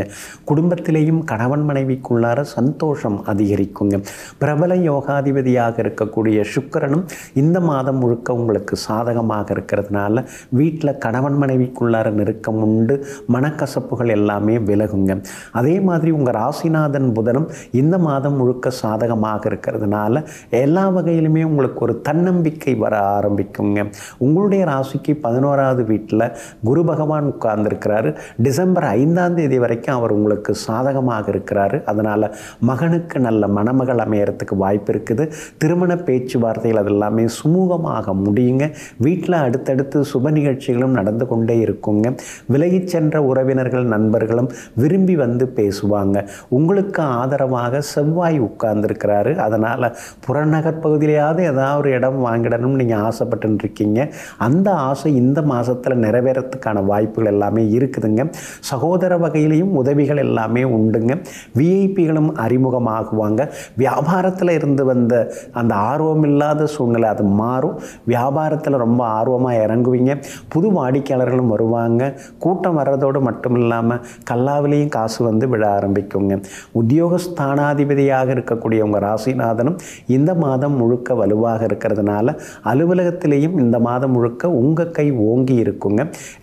குடும்பத்திலேயும் கணவன் மனைவிக்குள்ளார சந்தோஷம் அதிகரிக்குங்க. பிரபல யோகாதிபதியாக இருக்கக்கூடிய சுக்கிரனும் இந்த மாதம் முழுக்க உங்களுக்கு சாதகமாக இருக்கிறதுனால வீட்டில் கணவன் மனைவிக்குள்ளார நெருக்கம் உண்டு, மனக்கசப்புகள் எல்லாமே விலகுங்க. அதே மாதிரி உங்கள் ராசிநாதன் புதனும் இந்த மாதம் முழுக்க சாதகமாக இருக்கிறதுனால எல்லா வகையிலுமே உங்களுக்கு ஒரு தன்னம்பிக்கை வர ஆரம்பிக்குங்க. உங்களுடைய ராசிக்கு 11வது வீட்டில் குரு பகவான் உட்கார்ந்துருக்கிறாரு. டிசம்பர் 5ஆம் தேதி வரைக்கும் அவர் உங்களுக்கு சாதகமாக இருக்கிறாரு. அதனால் மகனுக்கு நல்ல மணமகள் அமையறதுக்கு வாய்ப்பு இருக்குது. திருமண பேச்சுவார்த்தைகள் அதெல்லாமே சுமூகமாக முடியுங்க. வீட்டில் அடுத்தடுத்து சுப நிகழ்ச்சிகளும் நடந்து கொண்டே இருக்குங்க. விலகி சென்ற உறவினர்கள் நண்பர்களும் விரும்பி வந்து பேசுவாங்க. உங்களுக்கு ஆதரவாக செவ்வாய் உட்கார்ந்துருக்கிறாரு. அதனால் புறநகர் பகுதியிலேயாவது ஏதாவது ஒரு இடம் வாங்கிடணும்னு நீங்கள் ஆசைப்பட்டு இருக்கீங்க. அந்த ஆசை இந்த மாதத்தில் நிறைவேறத்துக்கான வாய்ப்புகள் எல்லாமே இருக்குதுங்க. சகோதர வகையிலையும் உதவிகள் எல்லாமே உண்டுங்க. விஐபிகளும் அறிமுகமாகுவாங்க. வியாபாரத்தில் இருந்து வந்த அந்த ஆர்வம் இல்லாத சூழ்நிலை அது மாறும். வியாபாரத்தில் ரொம்ப ஆர்வமாக இறங்குவீங்க. புது வாடிக்கையாளர்களும் வருவாங்க. கூட்டம் வர்றதோடு மட்டும் இல்லாமல் கல்லாவிலையும் காசு வந்து விழ ஆரம்பிக்குங்க. உத்தியோகஸ்தானாதிபதியாக இருக்கக்கூடிய உங்கள் ராசிநாதனும் இந்த மாதம் முழுக்க வலுவாக இருக்கிறதுனால அலுவலகத்திலேயும் இந்த மாதம் முழுக்க உங்கள் கை ஓங்கி இருக்குங்க.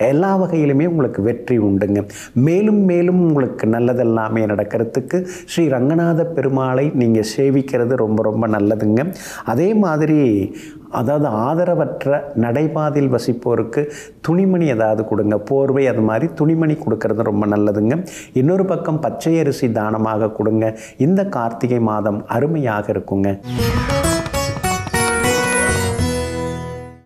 எல்லா வகையிலுமே உங்களுக்கு வெற்றி உண்டுங்க. மேலும் மேலும் உங்களுக்கு நல்லதெல்லாமே நடக்கிறதுக்கு ஸ்ரீ ரங்கநாத பெருமாளை நீங்கள் சேவிக்கிறது ரொம்ப ரொம்ப நல்லதுங்க. அதே மாதிரி அதாவது ஆதரவற்ற நடைபாதையில் வசிப்போருக்கு துணிமணி ஏதாவது கொடுங்க. போர்வை அது மாதிரி துணிமணி கொடுக்கறது ரொம்ப நல்லதுங்க. இன்னொரு பக்கம் பச்சை அரிசி தானமாக கொடுங்க. இந்த கார்த்திகை மாதம் அருமையாக இருக்குங்க.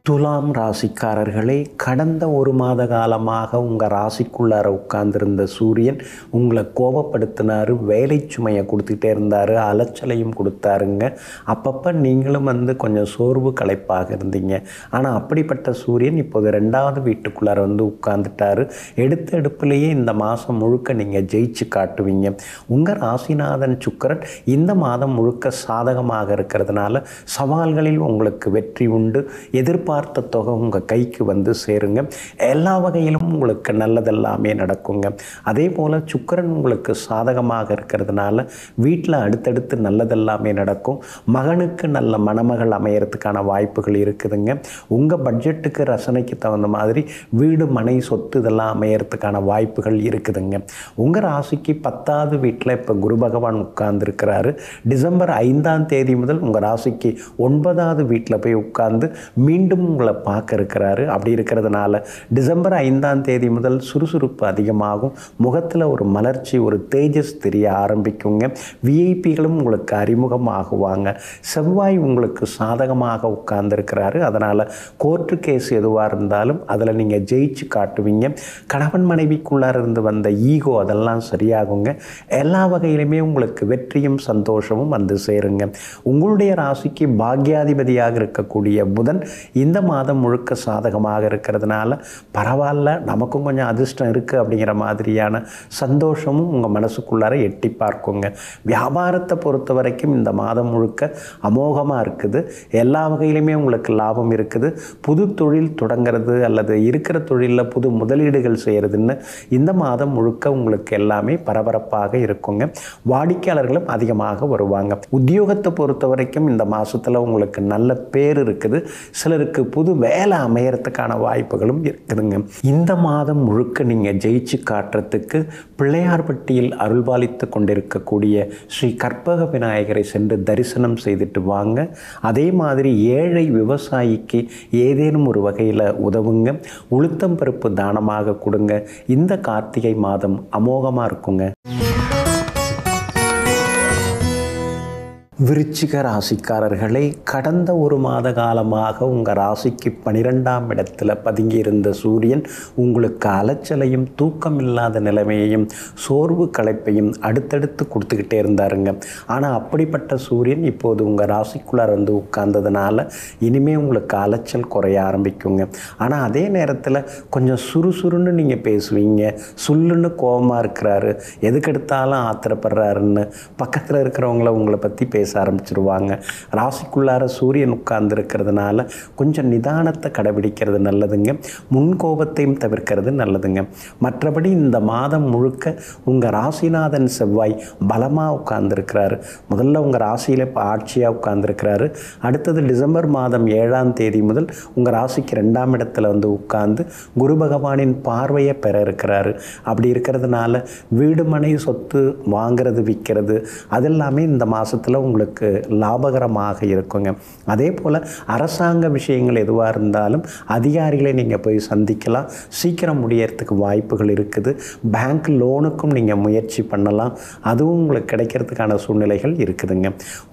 துலாம் ராசிக்காரர்களே, கடந்த ஒரு மாத காலமாக உங்கள் ராசிக்குள்ளார உட்கார்ந்திருந்த சூரியன் உங்களை கோபப்படுத்தினார், வேலை சுமையை கொடுத்துட்டே இருந்தார், அலைச்சலையும் கொடுத்தாருங்க. அப்பப்போ நீங்களும் வந்து கொஞ்சம் சோர்வு களைப்பாக இருந்தீங்க. ஆனால் அப்படிப்பட்ட சூரியன் இப்போது 2வது வீட்டுக்குள்ளார வந்து உட்கார்ந்துட்டார். எடுத்த எடுப்புலேயே இந்த மாதம் முழுக்க நீங்கள் ஜெயிச்சு காட்டுவீங்க. உங்கள் ராசிநாதன் சுக்கிரன் இந்த மாதம் முழுக்க சாதகமாக இருக்கிறதுனால சவால்களில் உங்களுக்கு வெற்றி உண்டு. எதிர்பார்த்த தொகை உங்கள் கைக்கு வந்து சேருங்க. எல்லா வகையிலும் உங்களுக்கு நல்லதெல்லாமே நடக்குங்க. அதே போல் சுக்கிரன் உங்களுக்கு சாதகமாக இருக்கிறதுனால வீட்டில் அடுத்தடுத்து நல்லதெல்லாமே நடக்கும். மகனுக்கு நல்ல மணமகள் அமையறதுக்கான வாய்ப்புகள் இருக்குதுங்க. உங்கள் பட்ஜெட்டுக்கு ரசனைக்கு தகுந்த மாதிரி வீடு மனை சொத்து இதெல்லாம் அமையறதுக்கான வாய்ப்புகள் இருக்குதுங்க. உங்கள் ராசிக்கு 10வது வீட்டில் இப்போ குரு பகவான் உட்கார்ந்துருக்கிறாரு. டிசம்பர் 5ஆம் தேதி முதல் உங்கள் ராசிக்கு 9வது வீட்டில் போய் உட்கார்ந்து மீண்டும் உங்களை பார்க்க இருக்கிறாரு. அப்படி இருக்கிறதுனால டிசம்பர் 5ஆம் தேதி முதல் சுறுசுறுப்பு அதிகமாகும். முகத்தில் ஒரு மலர்ச்சி, ஒரு தேஜஸ் தெரிய ஆரம்பிக்குங்க. விஐபிகளும் உங்களுக்கு அறிமுகமாகுவாங்க. செவ்வாய் உங்களுக்கு சாதகமாக உட்கார்ந்துருக்கிறாரு. அதனால் கோர்ட்டு கேஸ் எதுவாக இருந்தாலும் அதில் நீங்கள் ஜெயிச்சு காட்டுவீங்க. கணவன் மனைவிக்குள்ளார இருந்து வந்த ஈகோ அதெல்லாம் சரியாகுங்க. எல்லா வகையிலுமே உங்களுக்கு வெற்றியும் சந்தோஷமும் வந்து சேருங்க. உங்களுடைய ராசிக்கு பாக்யாதிபதியாக இருக்கக்கூடிய புதன் இந்த மாதம் முழுக்க சாதகமாக இருக்கிறதுனால பரவாயில்ல, நமக்கும் கொஞ்சம் அதிர்ஷ்டம் இருக்குது அப்படிங்கிற மாதிரியான சந்தோஷமும் உங்கள் மனசுக்குள்ளார எட்டி பார்க்குங்க. வியாபாரத்தை பொறுத்த வரைக்கும் இந்த மாதம் முழுக்க அமோகமாக இருக்குது. எல்லா வகையிலுமே உங்களுக்கு லாபம் இருக்குது. புது தொழில் தொடங்கிறது அல்லது இருக்கிற தொழிலில் புது முதலீடுகள் செய்கிறதுன்னு இந்த மாதம் முழுக்க உங்களுக்கு எல்லாமே பரபரப்பாக இருக்குங்க. வாடிக்கையாளர்களும் அதிகமாக வருவாங்க. உத்தியோகத்தை பொறுத்த வரைக்கும் இந்த மாதத்தில் உங்களுக்கு நல்ல பேர் இருக்குது. சிலருக்கு புது வேலை அமையறதுக்கான வாய்ப்புகளும் இருக்குதுங்க. இந்த மாதம் முழுக்க நீங்கள் ஜெயிச்சு காட்டுறதுக்கு பிள்ளையார்பட்டியில் அருள்பாலித்து கொண்டிருக்கக்கூடிய ஸ்ரீ கற்பக விநாயகரை சென்று தரிசனம் செய்துட்டு வாங்க. அதே மாதிரி ஏழை விவசாயிக்கு ஏதேனும் ஒரு வகையில் உதவுங்க. உளுத்தம் பருப்பு தானமாக கொடுங்க. இந்த கார்த்திகை மாதம் அமோகமாக இருக்குங்க. விருச்சிக ராசிக்காரர்களே, கடந்த ஒரு மாத காலமாக உங்கள் ராசிக்கு 12ஆம் இடத்துல பதுங்கியிருந்த சூரியன் உங்களுக்கு அலைச்சலையும் தூக்கம் இல்லாத நிலைமையையும் சோர்வு களைப்பையும் அடுத்தடுத்து கொடுத்துக்கிட்டே இருந்தாருங்க. ஆனால் அப்படிப்பட்ட சூரியன் இப்போது உங்கள் ராசிக்குள்ளார் வந்து உட்கார்ந்ததுனால இனிமேல் உங்களுக்கு அலைச்சல் குறைய ஆரம்பிக்குங்க. ஆனால் அதே நேரத்தில் கொஞ்சம் சுறுசுறுன்னு நீங்கள் பேசுவீங்க. சுல்லுன்னு கோபமாக இருக்கிறாரு, எதுக்கெடுத்தாலும் ஆத்திரப்படுறாருன்னு பக்கத்தில் இருக்கிறவங்கள உங்களை பற்றி பேச ஆரம்பிச்சிருவாங்க. ராசிக்குள்ளார சூரியன் உட்கார்ந்துருக்கிறதுனால கொஞ்சம் நிதானத்தை கடைபிடிக்கிறது நல்லதுங்க. முன்கோபத்தையும் தவிர்க்கிறது நல்லதுங்க. மற்றபடி இந்த மாதம் முழுக்க உங்கள் ராசிநாதன் செவ்வாய் பலமாக உட்கார்ந்துருக்கிறாரு. முதல்ல உங்கள் ராசியில் இப்போ ஆட்சியாக உட்கார்ந்துருக்கிறாரு. அடுத்தது டிசம்பர் மாதம் 7ஆம் தேதி முதல் உங்கள் ராசிக்கு 2ஆம் இடத்துல வந்து உட்கார்ந்து குரு பகவானின் பார்வையை பெற இருக்கிறாரு. அப்படி இருக்கிறதுனால வீடு மனை சொத்து வாங்கிறது விற்கிறது அதெல்லாமே இந்த மாதத்தில் உங்களுக்கு லாபகரமாக இருக்குங்க. அதே போல் அரசாங்க விஷயங்கள் எதுவாக இருந்தாலும் அதிகாரிகளை நீங்கள் போய் சந்திக்கலாம். சீக்கிரம் முடியறதுக்கு வாய்ப்புகள் இருக்குது. பேங்க் லோனுக்கும் நீங்கள் முயற்சி பண்ணலாம். அதுவும் உங்களுக்கு கிடைக்கிறதுக்கான சூழ்நிலைகள் இருக்குதுங்க.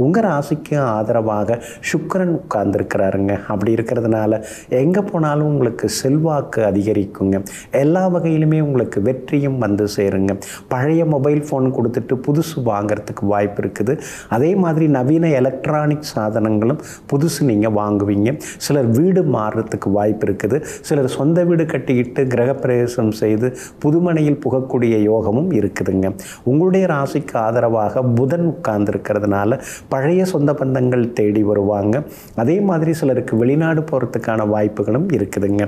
உங்கள் ராசிக்கு ஆதரவாக சுக்கிரன் உட்கார்ந்துருக்கிறாருங்க. அப்படி இருக்கிறதுனால எங்கே போனாலும் உங்களுக்கு செல்வாக்கு அதிகரிக்குங்க. எல்லா வகையிலுமே உங்களுக்கு வெற்றியும் வந்து சேருங்க. பழைய மொபைல் ஃபோன் கொடுத்துட்டு புதுசு வாங்கிறதுக்கு வாய்ப்பு இருக்குது. அதே மாதிரி நவீன எலக்ட்ரானிக் சாதனங்களும் புதுசு நீங்கள் வாங்குவீங்க. சிலர் வீடு மாறுறதுக்கு வாய்ப்பு இருக்குது. சிலர் சொந்த வீடு கட்டிக்கிட்டு கிரகப்பிரவேசம் செய்து புதுமனையில் புகக்கூடிய யோகமும் இருக்குதுங்க. உங்களுடைய ராசிக்கு ஆதரவாக புதன் உட்கார்ந்துருக்கிறதுனால பழைய சொந்த பந்தங்கள் தேடி வருவாங்க. அதே மாதிரி சிலருக்கு வெளிநாடு போகிறதுக்கான வாய்ப்புகளும் இருக்குதுங்க.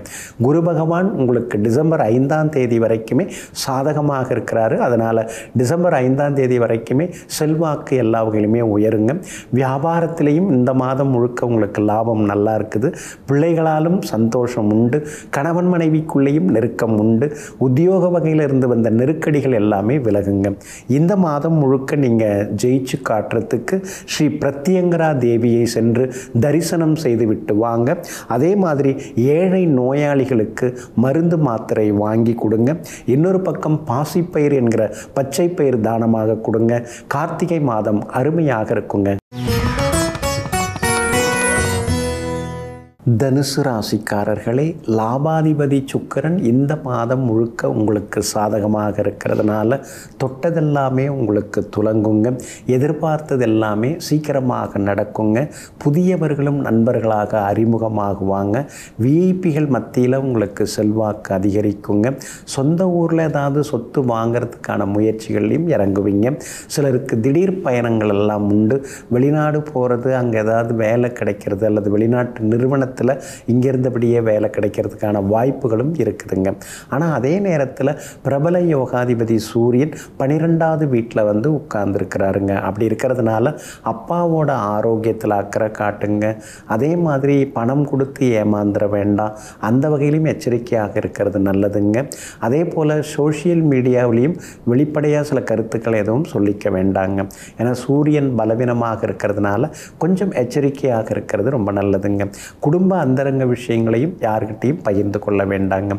குரு பகவான் உங்களுக்கு டிசம்பர் 5ஆம் தேதி வரைக்குமே சாதகமாக இருக்கிறாரு. அதனால் டிசம்பர் 5ஆம் தேதி வரைக்குமே செல்வாக்கு எல்லா வகையிலுமே உயருங்க. வியாபாரத்திலையும் இந்த மாதம் முழுக்க உங்களுக்கு லாபம் நல்லா இருக்குது. பிள்ளைகளாலும் சந்தோஷம் உண்டு. கணவன் மனைவிக்குள்ளேயும் நெருக்கம் உண்டு. உத்தியோக வகையில் இருந்து வந்த நெருக்கடிகள் எல்லாமே விலகுங்க. இந்த மாதம் முழுக்க நீங்கள் ஜெயிச்சு காட்டுறதுக்கு ஸ்ரீ பிரத்யங்கரா தேவியை சென்று தரிசனம் செய்து விட்டு வாங்க. அதே மாதிரி ஏழை நோயாளிகளுக்கு மருந்து மாத்திரை வாங்கி கொடுங்க. இன்னொரு பக்கம் பாசிப்பயிர் என்கிற பச்சை பயிர் தானமாக கொடுங்க. கார்த்திகை மாதம் அருமையாக இருக்குங்க. தனுசு ராசிக்காரர்களே, லாபாதிபதி சுக்கிரன் இந்த மாதம் முழுக்க உங்களுக்கு சாதகமாக இருக்கிறதுனால தொட்டதெல்லாமே உங்களுக்கு துலங்குங்க. எதிர்பார்த்தது எல்லாமே சீக்கிரமாக நடக்குங்க. புதியவர்களும் நண்பர்களாக அறிமுகமாகுவாங்க. விஐபிகள் மத்தியில் உங்களுக்கு செல்வாக்கு அதிகரிக்குங்க. சொந்த ஊரில் ஏதாவது சொத்து வாங்கிறதுக்கான முயற்சிகளையும் இறங்குவீங்க. சிலருக்கு திடீர் பயணங்கள் எல்லாம் உண்டு. வெளிநாடு போகிறது, அங்கே ஏதாவது வேலை கிடைக்கிறது அல்லது வெளிநாட்டு நிறுவனத்தில் இங்கிருந்தபடியே வேலை கிடைக்கிறதுக்கான வாய்ப்புகளும் இருக்குதுங்க. ஆனால் அதே நேரத்தில் பிரபல யோகாதிபதி சூரியன் 12ஆவது வீட்டில் வந்து உட்கார்ந்துருக்கிறாருங்க. அப்படி இருக்கிறதுனால அப்பாவோட ஆரோக்கியத்தில் அக்கறை காட்டுங்க. அதே மாதிரி பணம் கொடுத்து ஏமாந்துட வேண்டாம். அந்த வகையிலும் எச்சரிக்கையாக இருக்கிறது நல்லதுங்க. அதே போல் சோஷியல் மீடியாவிலையும் வெளிப்படையாக சில கருத்துக்களை எதுவும் சொல்லிக்க வேண்டாங்க. ஏன்னா சூரியன் பலவீனமாக இருக்கிறதுனால கொஞ்சம் எச்சரிக்கையாக இருக்கிறது ரொம்ப நல்லதுங்க. குடும்ப அந்தரங்க விஷயங்களையும் யார்கிட்டையும் பகிர்ந்து கொள்ள வேண்டாங்க.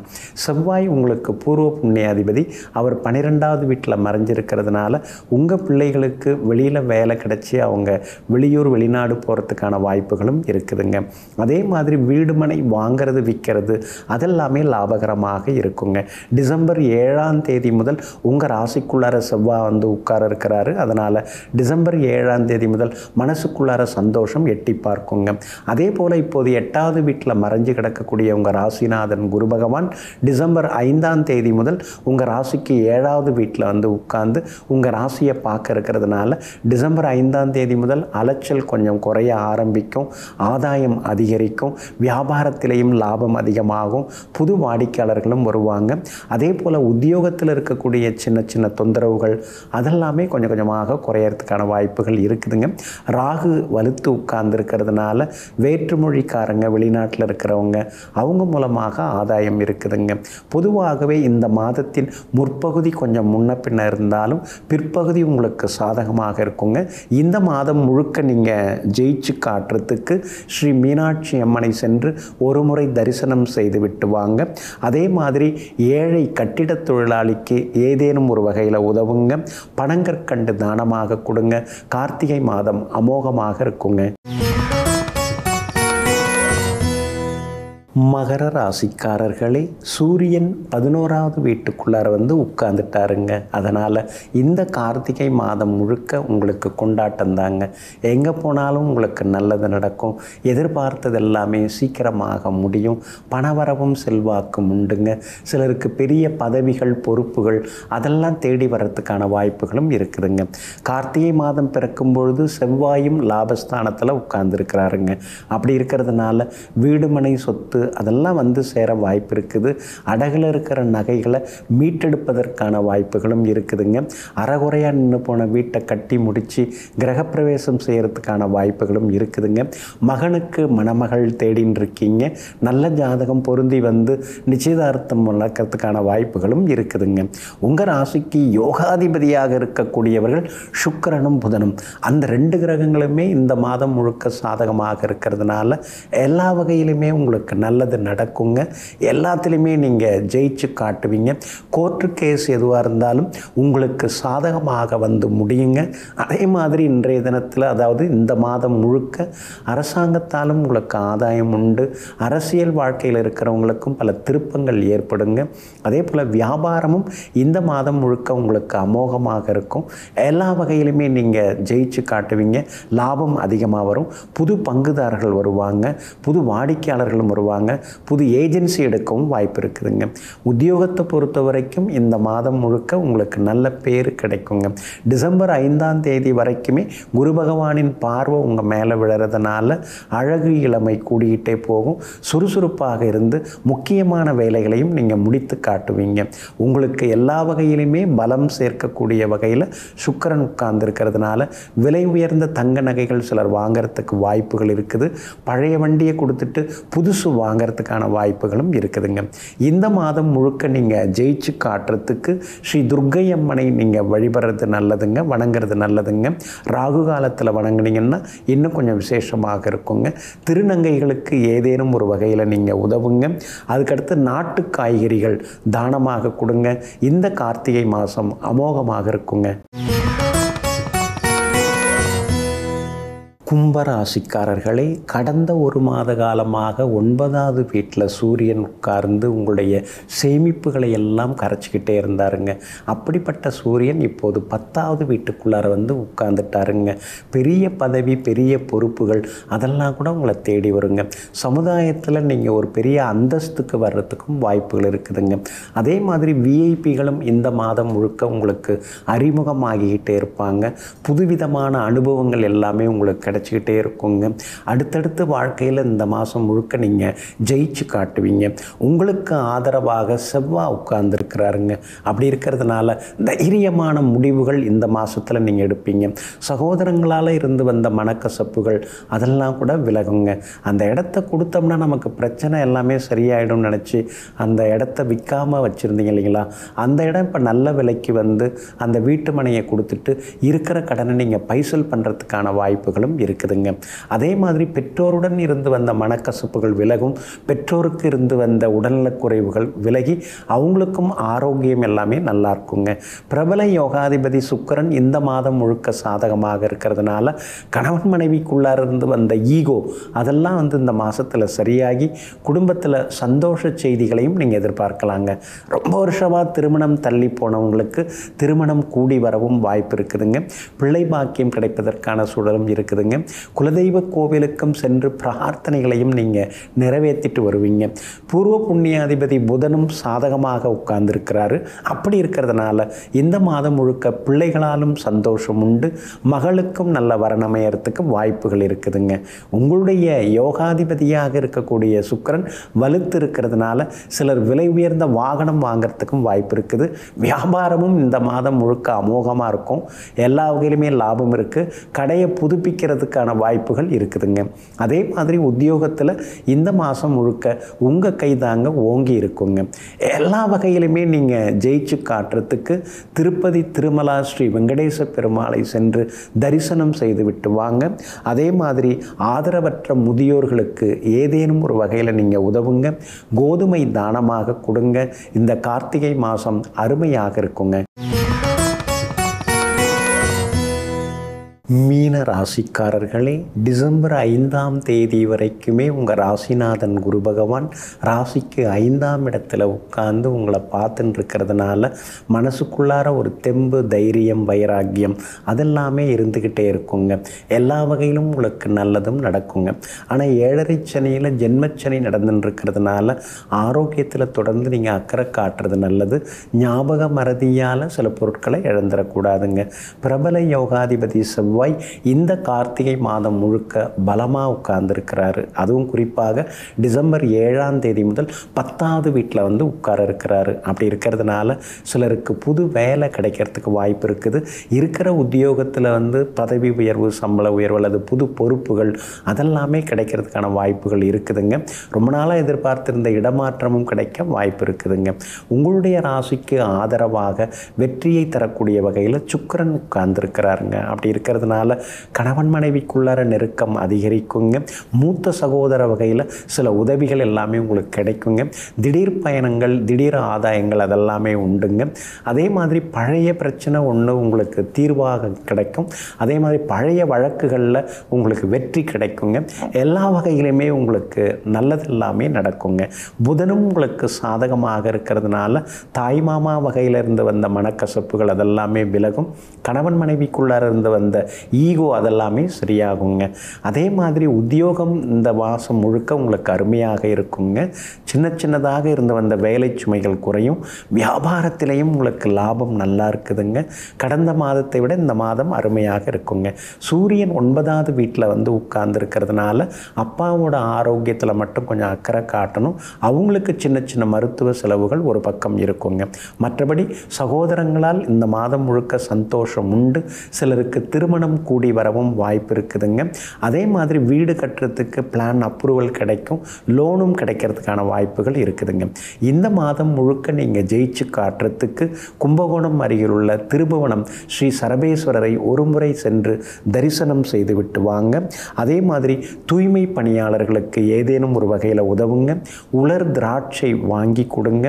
செவ்வாய் உங்களுக்கு பூர்வ புண்ணியாதிபதி. அவர் 12ஆவது வீட்டில் மறைஞ்சிருக்கிறதுனால உங்கள் பிள்ளைகளுக்கு வெளியில் வேலை கிடைச்சி அவங்க வெளியூர் வெளிநாடு போகிறதுக்கான வாய்ப்புகளும் இருக்குதுங்க. அதே மாதிரி வீடு மனை வாங்கிறது விற்கிறது அதெல்லாமே லாபகரமாக இருக்குங்க. டிசம்பர் 7ஆம் தேதி முதல் உங்கள் ராசிக்குள்ளார செவ்வாய் வந்து உட்கார இருக்கிறாரு. அதனால் டிசம்பர் 7ஆம் தேதி முதல் மனசுக்குள்ளார சந்தோஷம் எட்டி பார்க்குங்க. அதே போல் இப்போது 8ஆவது வீட்டில் மறைஞ்சு கிடக்கக்கூடிய உங்கள் ராசிநாதன் குரு பகவான் டிசம்பர் 5ஆம் தேதி முதல் உங்கள் ராசிக்கு 7ஆவது வீட்டில் வந்து உட்கார்ந்து உங்கள் ராசியை பார்க்க இருக்கிறதுனால டிசம்பர் 5ஆம் தேதி முதல் அலைச்சல் கொஞ்சம் குறைய ஆரம்பிக்கும். ஆதாயம் அதிகரிக்கும். வியாபாரத்திலையும் லாபம் அதிகமாகும். புது வாடிக்கையாளர்களும் வருவாங்க. அதே போல் உத்தியோகத்தில் இருக்கக்கூடிய சின்ன சின்ன தொந்தரவுகள் அதெல்லாமே கொஞ்சம் கொஞ்சமாக குறையறதுக்கான வாய்ப்புகள் இருக்குதுங்க. ராகு வலுத்து உட்கார்ந்துருக்கிறதுனால வேற்றுமொழிக்காரங்க வெளிநாட்டில் இருக்கிறவங்க அவங்க மூலமாக ஆதாயம் இருக்குதுங்க. பொதுவாகவே இந்த மாதத்தின் முற்பகுதி கொஞ்சம் முன்ன பின்ன இருந்தாலும் பிற்பகுதி உங்களுக்கு சாதகமாக இருக்குங்க. இந்த மாதம் முழுக்க நீங்கள் ஜெயிச்சு காட்டுறதுக்கு ஸ்ரீ மீனாட்சி அம்மனை சென்று ஒரு முறை தரிசனம் செய்து விட்டு வாங்க. அதே மாதிரி ஏழை கட்டிட தொழிலாளிக்கு ஏதேனும் ஒரு வகையில் உதவுங்க. பனங்கற்கண்டு தானமாக கொடுங்க. கார்த்திகை மாதம் அமோகமாக இருக்குங்க. மகர ராசிக்காரர்களே, சூரியன் 11வது வீட்டுக்குள்ளார உட்கார்ந்துட்டாருங்க. அதனால் இந்த கார்த்திகை மாதம் முழுக்க உங்களுக்கு கொண்டாட்டம் தாங்க. எங்கே போனாலும் உங்களுக்கு நல்லது நடக்கும். எதிர்பார்த்தது எல்லாமே சீக்கிரமாக முடியும். பணவரவும் செல்வாக்கும் உண்டுங்க. சிலருக்கு பெரிய பதவிகள், பொறுப்புகள் அதெல்லாம் தேடி வர்றதுக்கான வாய்ப்புகளும் இருக்குதுங்க. கார்த்திகை மாதம் பிறக்கும் பொழுது செவ்வாயும் லாபஸ்தானத்தில் உட்கார்ந்துருக்கிறாருங்க. அப்படி இருக்கிறதுனால வீடு, மனை, சொத்து அதெல்லாம் சேர வாய்ப்பு இருக்குது. அடகில் இருக்கிற நகைகளை மீட்டெடுப்பதற்கான வாய்ப்புகளும் இருக்குதுங்க. அறகுறையாக நின்று போன வீட்டை கட்டி முடித்து கிரகப்பிரவேசம் செய்கிறதுக்கான வாய்ப்புகளும் இருக்குதுங்க. மகனுக்கு மணமகள் தேடின்னு இருக்கீங்க. நல்ல ஜாதகம் பொருந்தி நிச்சயதார்த்தம் நடக்கிறதுக்கான வாய்ப்புகளும் இருக்குதுங்க. உங்கள் ராசிக்கு யோகாதிபதியாக இருக்கக்கூடியவர்கள் சுக்கிரனும் புதனும். அந்த 2 கிரகங்களுமே இந்த மாதம் முழுக்க சாதகமாக இருக்கிறதுனால எல்லா வகையிலுமே உங்களுக்கு நல்லது நடக்குங்க. எல்லாத்துலேயுமே நீங்கள் ஜெயிச்சு காட்டுவீங்க. கோர்ட்டு கேஸ் எதுவாக இருந்தாலும் உங்களுக்கு சாதகமாக முடியுங்க. அதே மாதிரி இன்றைய தினத்தில், அதாவது இந்த மாதம் முழுக்க அரசாங்கத்தாலும் உங்களுக்கு ஆதாயம் உண்டு. அரசியல் வாழ்க்கையில் இருக்கிறவங்களுக்கும் பல திருப்பங்கள் ஏற்படுங்க. அதே போல் வியாபாரமும் இந்த மாதம் முழுக்க உங்களுக்கு அமோகமாக இருக்கும். எல்லா வகையிலுமே நீங்கள் ஜெயிச்சு காட்டுவீங்க. லாபம் அதிகமாக வரும். புது பங்குதாரர்கள் வருவாங்க. புது வாடிக்கையாளர்களும் வருவாங்க. புது ஏஜென்சி எடுக்கவும் வாய்ப்பு இருக்குதுங்க. உத்தியோகத்தை பொறுத்த வரைக்கும் இந்த மாதம் முழுக்க உங்களுக்கு நல்ல பேர் கிடைக்குங்க. டிசம்பர் 5ஆம் தேதி வரைக்குமே குரு பகவானின் பார்வை உங்கள் மேலே விழுறதுனால அழகு, இளமை கூடிக்கிட்டே போகும். சுறுசுறுப்பாக இருந்து முக்கியமான வேலைகளையும் நீங்கள் முடித்து காட்டுவீங்க. உங்களுக்கு எல்லா வகையிலுமே பலம் சேர்க்கக்கூடிய வகையில் சுக்கிரன் உட்கார்ந்துருக்கிறதுனால விலை உயர்ந்த தங்க நகைகள் சிலர் வாங்கிறதுக்கு வாய்ப்புகள் இருக்குது. பழைய வண்டியை கொடுத்துட்டு புதுசு வாங்கிறதுக்கான வாய்ப்புகளும் இருக்குதுங்க. இந்த மாதம் முழுக்க நீங்கள் ஜெயிச்சு காட்டுறதுக்கு ஸ்ரீ துர்க்கை அம்மனை நீங்கள் வழிபடுறது நல்லதுங்க, வணங்குறது நல்லதுங்க. ராகு காலத்தில் வணங்குனீங்கன்னா இன்னும் கொஞ்சம் விசேஷமாக இருக்குங்க. திருநங்கைகளுக்கு ஏதேனும் ஒரு வகையில் நீங்கள் உதவுங்க. அதுக்கடுத்து நாட்டு காய்கறிகள் தானமாக கொடுங்க. இந்த கார்த்திகை மாதம் அமோகமாக இருக்குங்க. கும்பராசிக்காரர்களே, கடந்த 1 மாத காலமாக 9வது வீட்டில் சூரியன் உட்கார்ந்து உங்களுடைய சேமிப்புகளை எல்லாம் கரைச்சிக்கிட்டே இருந்தாருங்க. அப்படிப்பட்ட சூரியன் இப்போது 10வது வீட்டுக்குள்ளார உட்கார்ந்துட்டாருங்க. பெரிய பதவி, பெரிய பொறுப்புகள் அதெல்லாம் கூட உங்களை தேடி வருங்க. சமுதாயத்தில் நீங்கள் ஒரு பெரிய அந்தஸ்துக்கு வர்றதுக்கும் வாய்ப்புகள் இருக்குதுங்க. அதே மாதிரி விஐபிகளும் இந்த மாதம் முழுக்க உங்களுக்கு அறிமுகமாகிக்கிட்டே இருப்பாங்க. புதுவிதமான அனுபவங்கள் எல்லாமே உங்களுக்கு கிடைச்சிக்கிட்டே இருக்குங்க. அடுத்தடுத்து வாழ்க்கையில் இந்த மாதம் முழுக்க நீங்கள் ஜெயிச்சு காட்டுவீங்க. உங்களுக்கு ஆதரவாக செவ்வாய் உட்கார்ந்துருக்கிறாருங்க. அப்படி இருக்கிறதுனால தைரியமான முடிவுகள் இந்த மாதத்தில் நீங்கள் எடுப்பீங்க. சகோதரங்களால் இருந்து வந்த மனக்கசப்புகள் அதெல்லாம் கூட விலகுங்க. அந்த இடத்த கொடுத்தோம்னா நமக்கு பிரச்சனை எல்லாமே சரியாயிடும் நினச்சி அந்த இடத்த விற்காமல் வச்சுருந்தீங்க இல்லைங்களா, அந்த இடம் இப்போ நல்ல விலைக்கு அந்த வீட்டு மனையை கொடுத்துட்டு இருக்கிற கடனை நீங்கள் பைசல் பண்ணுறதுக்கான வாய்ப்புகளும் இருக்குதுங்க. அதே மாதிரி பெற்றோருடன் இருந்து வந்த மனக்கசப்புகள் விலகும். பெற்றோருக்கு இருந்து வந்த உடல்நலக் குறைவுகள் விலகி அவங்களுக்கும் ஆரோக்கியம் எல்லாமே நல்லா இருக்குங்க. பிரபல யோகாதிபதி சுக்கிரன் இந்த மாதம் முழுக்க சாதகமாக இருக்கிறதுனால கணவன் மனைவிக்குள்ளார இருந்து வந்த ஈகோ அதெல்லாம் இந்த மாதத்தில் சரியாகி குடும்பத்தில் சந்தோஷ செய்திகளையும் நீங்கள் எதிர்பார்க்கலாங்க. ரொம்ப வருஷமாக திருமணம் தள்ளி போனவங்களுக்கு திருமணம் கூடி வரவும் வாய்ப்பு இருக்குதுங்க. பிள்ளை பாக்கியம் கிடைப்பதற்கான சூழலும் இருக்குதுங்க. குலதெய்வ கோவிலுக்கும் சென்று பிரார்த்தனைகளையும் நீங்கள் நிறைவேற்றிட்டு வருவீங்க. பூர்வ புண்ணியாதிபதி புதனும் சாதகமாக உட்கார்ந்துருக்கிறாரு. அப்படி இருக்கிறதுனால இந்த மாதம் முழுக்க பிள்ளைகளாலும் சந்தோஷம் உண்டு. மகளுக்கும் நல்ல வரணமையறதுக்கு வாய்ப்புகள் இருக்குதுங்க. உங்களுடைய யோகாதிபதியாக இருக்கக்கூடிய சுக்கிரன் வலுத்து இருக்கிறதுனால சிலர் விலை உயர்ந்த வாகனம் வாங்கிறதுக்கும் வாய்ப்பு இருக்குது. வியாபாரமும் இந்த மாதம் முழுக்க அமோகமாக இருக்கும். எல்லா வகையிலுமே லாபம் இருக்குது. கடையை புதுப்பிக்கிறதுக்கான வாய்ப்புகள் இருக்குதுங்க. அதே மாதிரி உத்தியோகத்தில் இந்த மாதம் முழுக்க உங்கள் கை தாங்க ஓங்கி இருக்குங்க. எல்லா வகையிலுமே நீங்கள் ஜெயிச்சு காட்டுறதுக்கு திருப்பதி திருமலா ஸ்ரீ வெங்கடேச பெருமாளை சென்று தரிசனம் செய்துவிட்டு வாங்க. அதே மாதிரி ஆதரவற்ற முதியோர்களுக்கு ஏதேனும் ஒரு வகையில் நீங்கள் உதவுங்க. கோதுமை தானமாக கொடுங்க. இந்த கார்த்திகை மாதம் அருமையாக இருக்குங்க. மீன ராசிக்காரர்களே, டிசம்பர் 5ஆம் தேதி வரைக்குமே உங்கள் ராசிநாதன் குரு பகவான் ராசிக்கு 5ஆம் இடத்துல உட்கார்ந்து உங்களை பார்த்துட்டு இருக்கிறதுனால மனசுக்குள்ளார ஒரு தெம்பு, தைரியம், வைராக்கியம் அதெல்லாமே இருந்துக்கிட்டே இருக்குங்க. எல்லா வகையிலும் உங்களுக்கு நல்லதும் நடக்குங்க. ஆனால் 7.5 சனியில் ஜென்மச்சனி நடந்துட்டு இருக்கிறதுனால ஆரோக்கியத்தில் தொடர்ந்து நீங்கள் அக்கறை காட்டுறது நல்லது. ஞாபக மறதியால் சில பொருட்களை இழந்துடக்கூடாதுங்க. பிரபல யோகாதிபதி செவ்வாய் இந்த கார்த்திகை மாதம் முழுக்க பலமாக உட்கார்ந்துருக்கிறாரு. அதுவும் குறிப்பாக டிசம்பர் 7ஆம் தேதி முதல் 10வது வீட்டில் வந்து உட்கார இருக்கிறாரு. அப்படி இருக்கிறதுனால சிலருக்கு புது வேலை கிடைக்கிறதுக்கு வாய்ப்பு இருக்குது. இருக்கிற உத்தியோகத்தில் வந்து பதவி உயர்வு, சம்பள உயர்வு அல்லது புது பொறுப்புகள் அதெல்லாமே கிடைக்கிறதுக்கான வாய்ப்புகள் இருக்குதுங்க. ரொம்ப நாளாக எதிர்பார்த்திருந்த இடமாற்றமும் கிடைக்க வாய்ப்பு இருக்குதுங்க. உங்களுடைய ராசிக்கு ஆதரவாக வெற்றியை தரக்கூடிய வகையில் சுக்கிரன் உட்கார்ந்துருக்கிறாருங்க. அப்படி இருக்கிறதுனால கணவன் மனைவிக்குள்ளார நெருக்கம் அதிகரிக்குங்க. மூத்த சகோதர வகையில் சில உதவிகள் எல்லாமே உங்களுக்கு கிடைக்குங்க. திடீர் பயணங்கள், திடீர் ஆதாயங்கள் அதெல்லாமே உண்டுங்க. அதே மாதிரி பழைய பிரச்சனை ஒன்று உங்களுக்கு தீர்வாக கிடைக்கும். அதே மாதிரி பழைய வழக்குகளில் உங்களுக்கு வெற்றி கிடைக்குங்க. எல்லா வகையிலுமே உங்களுக்கு நல்லது எல்லாமே நடக்குங்க. புதனும் உங்களுக்கு சாதகமாக இருக்கிறதுனால தாய்மாமா வகையிலிருந்து வந்த மனக்கசப்புகள் அதெல்லாமே விலகும். கணவன் மனைவிக்குள்ளார இருந்து வந்த ஈகோ அதெல்லாமே சரியாகுங்க. அதே மாதிரி உத்தியோகம் இந்த மாதம் முழுக்க உங்களுக்கு அருமையாக இருக்குங்க. சின்ன சின்னதாக இருந்து வந்த வேலை சுமைகள் குறையும். வியாபாரத்திலையும் உங்களுக்கு லாபம் நல்லா இருக்குதுங்க. கடந்த மாதத்தை விட இந்த மாதம் அருமையாக இருக்குங்க. சூரியன் 9வது வீட்டில் வந்து உட்கார்ந்துருக்கிறதுனால அப்பாவோட ஆரோக்கியத்தில் மட்டும் கொஞ்சம் அக்கறை காட்டணும். அவங்களுக்கு சின்ன சின்ன மருத்துவ செலவுகள் ஒரு பக்கம் இருக்குங்க. மற்றபடி சகோதரங்களால் இந்த மாதம் முழுக்க சந்தோஷம் உண்டு. சிலருக்கு திருமணம் கூடி வரவும் வாய்ப்பு இருக்குதுங்க. அதே மாதிரி வீடு கட்டுறதுக்கு பிளான் அப்ரூவல் கிடைக்கும். லோனும் கிடைக்கிறதுக்கான வாய்ப்புகள் இருக்குதுங்க. இந்த மாதம் முழுக்க நீங்கள் ஜெயிச்சு காட்டுறதுக்கு கும்பகோணம் அருகில் உள்ள திருபுவனம் ஸ்ரீ சரபேஸ்வரரை ஒரு முறை சென்று தரிசனம் செய்துவிட்டு வாங்க. அதே மாதிரி தூய்மை பணியாளர்களுக்கு ஏதேனும் ஒரு வகையில் உதவுங்க. உலர் திராட்சை வாங்கி கொடுங்க.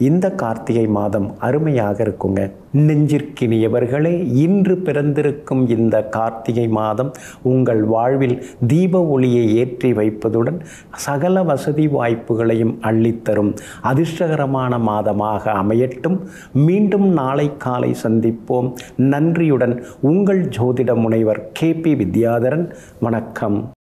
இந்த கார்த்திகை மாதம் அருமையாக இருக்குங்க. நெஞ்சிற்கினியவர்களே, இன்று பிறந்திருக்கும் இந்த கார்த்திகை மாதம் உங்கள் வாழ்வில் தீப ஒளியை ஏற்றி வைப்பதுடன் சகல வசதி வாய்ப்புகளையும் அள்ளித்தரும் அதிர்ஷ்டகரமான மாதமாக அமையட்டும். மீண்டும் நாளை காலை சந்திப்போம். நன்றியுடன் உங்கள் ஜோதிட முனைவர் KP வித்யாதரன். வணக்கம்.